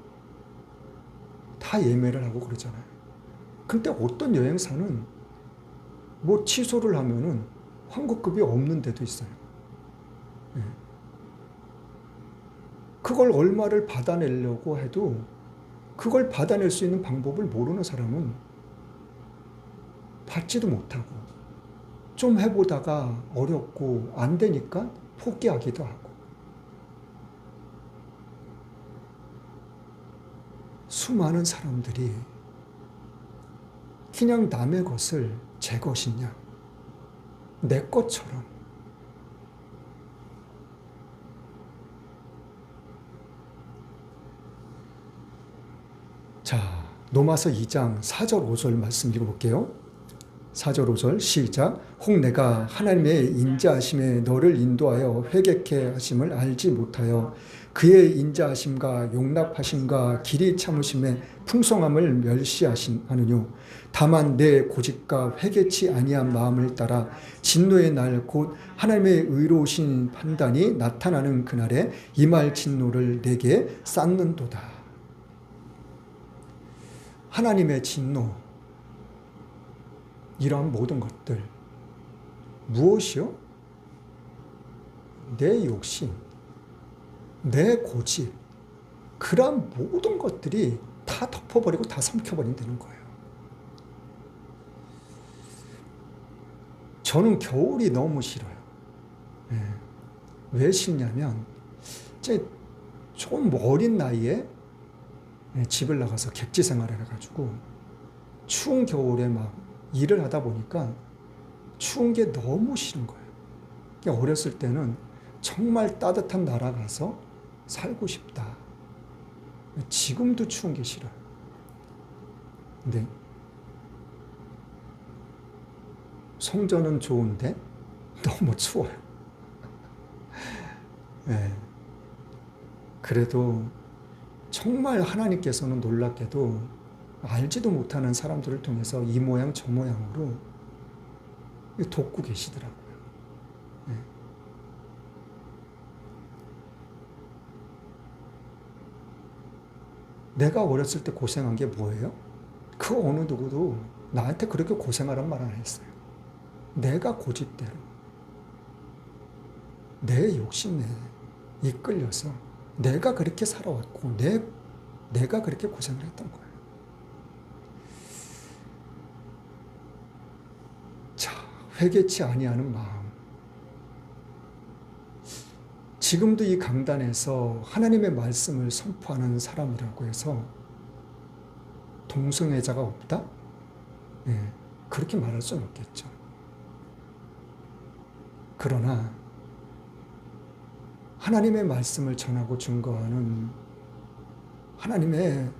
[SPEAKER 1] 다 예매를 하고 그러잖아요. 근데 어떤 여행사는 뭐 취소를 하면은 환급금이 없는 데도 있어요. 예. 그걸 얼마를 받아내려고 해도 그걸 받아낼 수 있는 방법을 모르는 사람은 받지도 못하고 좀 해보다가 어렵고 안 되니까 포기하기도 하고. 수많은 사람들이 그냥 남의 것을 제 것이냐, 내 것처럼 자, 로마서 2장 4절 5절 말씀 읽어볼게요. 4절 5절 시작. 혹 내가 하나님의 인자하심에 너를 인도하여 회개케 하심을 알지 못하여 그의 인자하심과 용납하심과 길이 참으심의 풍성함을 멸시하느뇨. 다만 내 고집과 회개치 아니한 마음을 따라 진노의 날 곧 하나님의 의로우신 판단이 나타나는 그날에 임할 진노를 내게 쌓는도다. 하나님의 진노, 이러한 모든 것들 무엇이요? 내 욕심, 내 고집, 그러한 모든 것들이 다 덮어버리고 다 삼켜버린다는 거예요. 저는 겨울이 너무 싫어요. 네. 왜 싫냐면 제 좀 어린 나이에 집을 나가서 객지 생활을 해가지고 추운 겨울에 막 일을 하다 보니까 추운 게 너무 싫은 거예요. 어렸을 때는 정말 따뜻한 나라 가서 살고 싶다. 지금도 추운 게 싫어요. 근데 성전은 좋은데 너무 추워요. 네. 그래도 정말 하나님께서는 놀랍게도 알지도 못하는 사람들을 통해서 이 모양 저 모양으로 돕고 계시더라고요. 네. 내가 어렸을 때 고생한 게 뭐예요? 그 어느 누구도 나한테 그렇게 고생하란 말 안 했어요. 내가 고집대로 내 욕심에 이끌려서 내가 그렇게 살아왔고 내가 그렇게 고생을 했던 거예요. 자, 회개치 아니하는 마음. 지금도 이 강단에서 하나님의 말씀을 선포하는 사람이라고 해서 동성애자가 없다? 네, 그렇게 말할 수는 없겠죠. 그러나 하나님의 말씀을 전하고 증거하는 하나님의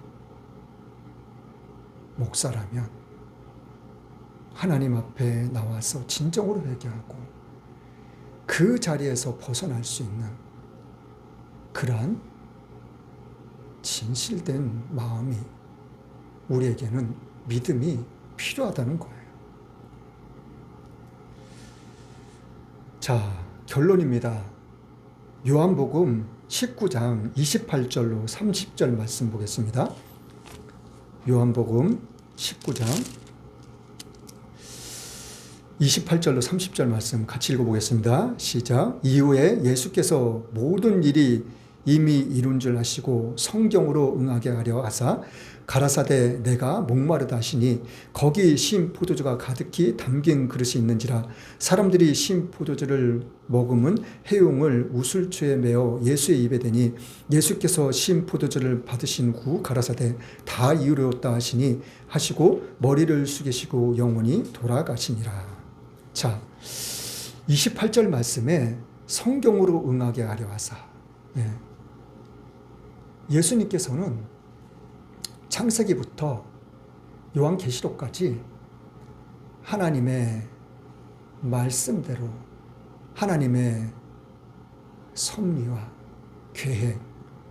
[SPEAKER 1] 목사라면 하나님 앞에 나와서 진정으로 회개하고 그 자리에서 벗어날 수 있는 그러한 진실된 마음이 우리에게는 믿음이 필요하다는 거예요. 자, 결론입니다. 요한복음 19장 28절로 30절 말씀 보겠습니다. 요한복음 19장 28절로 30절 말씀 같이 읽어보겠습니다. 시작. 이후에 예수께서 모든 일이 이미 이룬 줄 아시고 성경으로 응하게 하려 하사 가라사대 내가 목마르다 하시니 거기 신 포도주가 가득히 담긴 그릇이 있는지라. 사람들이 신 포도주를 먹으면 해용을 우술초에 메어 예수의 입에 대니 예수께서 신 포도주를 받으신 후 가라사대 다 이루었다 하시고 머리를 숙이시고 영원히 돌아가시니라. 자, 28절 말씀에 성경으로 응하게 하려 하사. 예수님께서는 창세기부터 요한계시록까지 하나님의 말씀대로 하나님의 섭리와 계획,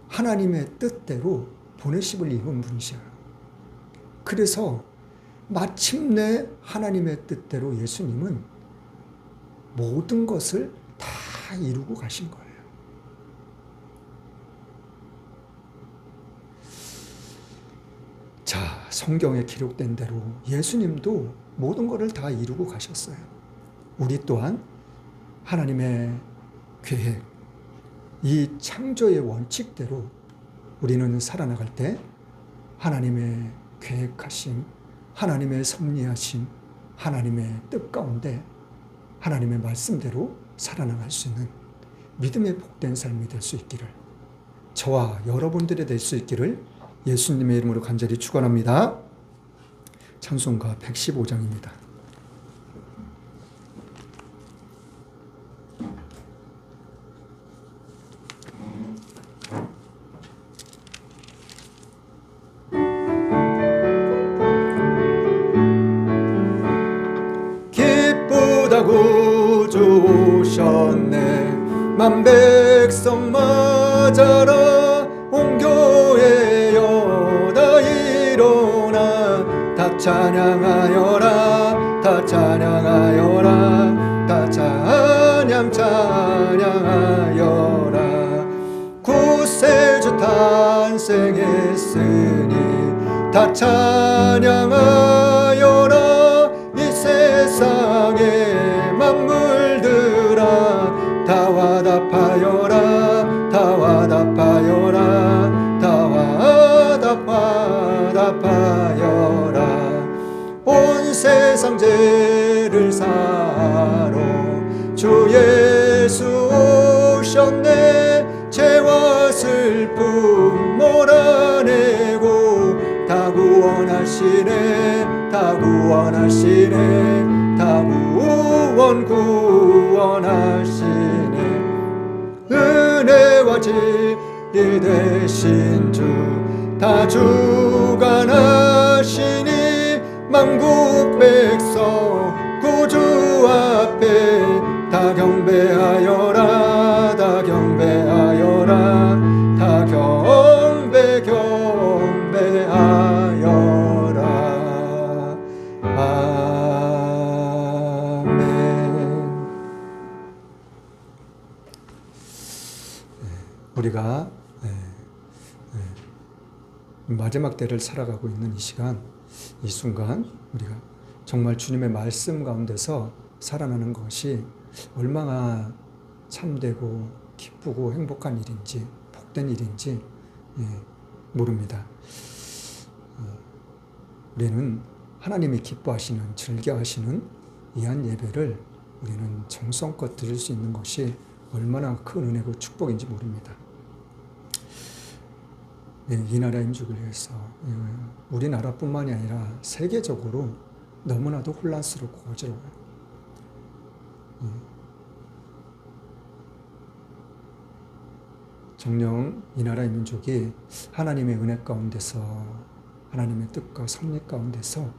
[SPEAKER 1] 하나님의 뜻대로 보내심을 입은 분이셔요. 그래서 마침내 하나님의 뜻대로 예수님은 모든 것을 다 이루고 가신 거예요. 자, 성경에 기록된 대로 예수님도 모든 것을 다 이루고 가셨어요. 우리 또한 하나님의 계획, 이 창조의 원칙대로 우리는 살아나갈 때 하나님의 계획하심, 하나님의 섭리하심, 하나님의 뜻 가운데 하나님의 말씀대로 살아나갈 수 있는 믿음의 복된 삶이 될 수 있기를, 저와 여러분들이 될 수 있기를 예수님의 이름으로 간절히 축원합니다. 찬송가 115장입니다. 기쁘다고 주셨네 만 백성 맞아라 온 교회여 다 일어나 다 찬양하여라 다 찬양하여라 다 찬양하여라 구세주 탄생했으니 다 찬양하여라 이 세상의 만물들아 다 화답하여라 다 화답하여라 다 화답하여라 온 세상 죄를 사러 주 예수 오셨네 죄와 슬픔 몰아내고 다 구원하시네 다 구원하시네 다 구원하시네 은혜와 진리 되신 주 다 주관하시니 만국 백성 구주 앞에 다 경배하여라 다 경배하여라 다 경배하여라 아멘. 우리가 마지막 때를 살아가고 있는 이 시간, 이 순간 우리가 정말 주님의 말씀 가운데서 살아나는 것이 얼마나 참되고 기쁘고 행복한 일인지 복된 일인지 모릅니다. 우리는 하나님이 기뻐하시는 즐겨하시는 이한 예배를 우리는 정성껏 드릴 수 있는 것이 얼마나 큰 은혜고 축복인지 모릅니다. 이 나라 임직을 위해서 우리나라뿐만이 아니라 세계적으로 너무나도 혼란스럽고 어지러워요. 정녕 이 나라의 민족이 하나님의 은혜 가운데서 하나님의 뜻과 섭리 가운데서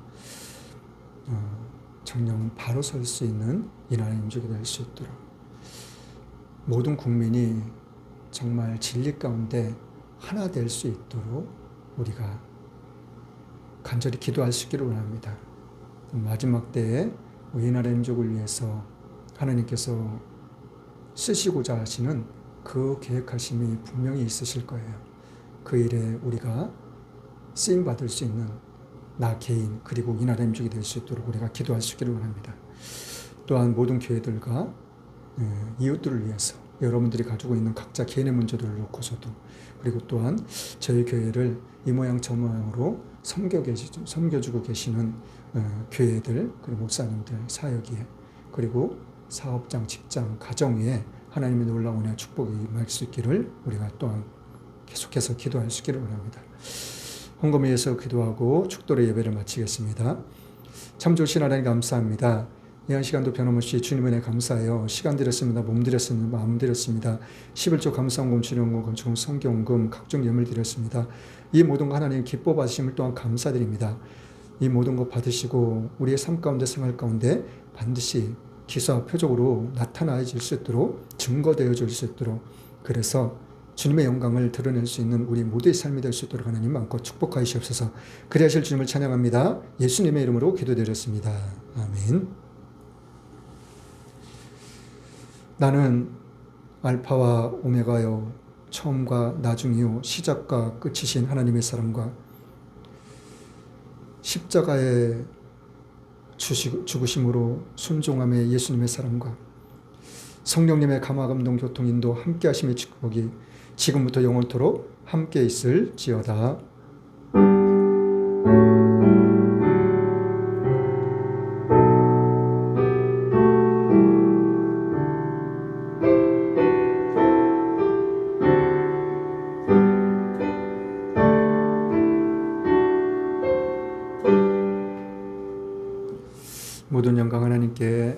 [SPEAKER 1] 정녕 바로 설 수 있는 이 나라의 민족이 될 수 있도록 모든 국민이 정말 진리 가운데 하나 될 수 있도록 우리가 간절히 기도할 수 있기를 원합니다. 마지막 때에 이 나라의 민족을 위해서 하나님께서 쓰시고자 하시는 그 계획하심이 분명히 있으실 거예요. 그 일에 우리가 쓰임받을 수 있는 나 개인 그리고 이 나라의 민족이 될 수 있도록 우리가 기도할 수 있기를 원합니다. 또한 모든 교회들과 이웃들을 위해서 여러분들이 가지고 있는 각자 개인의 문제들을 놓고서도, 그리고 또한 저희 교회를 이 모양 저 모양으로 섬겨주고 계시는 교회들, 그리고 목사님들, 사역에, 그리고 사업장, 직장, 가정 위에 하나님의 놀라운 은혜와 축복이 임할 수 있기를 우리가 또한 계속해서 기도할 수 있기를 원합니다. 헌금에 의해서 기도하고 축도의 예배를 마치겠습니다. 참 좋으신 하나님 감사합니다. 이 한 시간도 변함없이 주님의 은혜 감사해요. 시간 드렸습니다. 몸 드렸습니다. 마음 드렸습니다. 11조 감사원금, 주령금, 건축금, 성경금, 각종 예물 드렸습니다. 이 모든 거 하나님 기뻐 받으심을 또한 감사드립니다. 이 모든 것 받으시고 우리의 삶 가운데, 생활 가운데 반드시 기사 표적으로 나타나질 수 있도록, 증거되어질 수 있도록, 그래서 주님의 영광을 드러낼 수 있는 우리 모두의 삶이 될 수 있도록 하나님 마음껏 축복하시옵소서. 그리하실 주님을 찬양합니다. 예수님의 이름으로 기도드렸습니다. 아멘. 나는 알파와 오메가요, 처음과 나중이요, 시작과 끝이신 하나님의 사랑과 십자가의 죽으심으로 순종함의 예수님의 사랑과 성령님의 감화 감동 교통 인도 함께 하심의 축복이 지금부터 영원토록 함께 있을지어다. 모든 영광 하나님께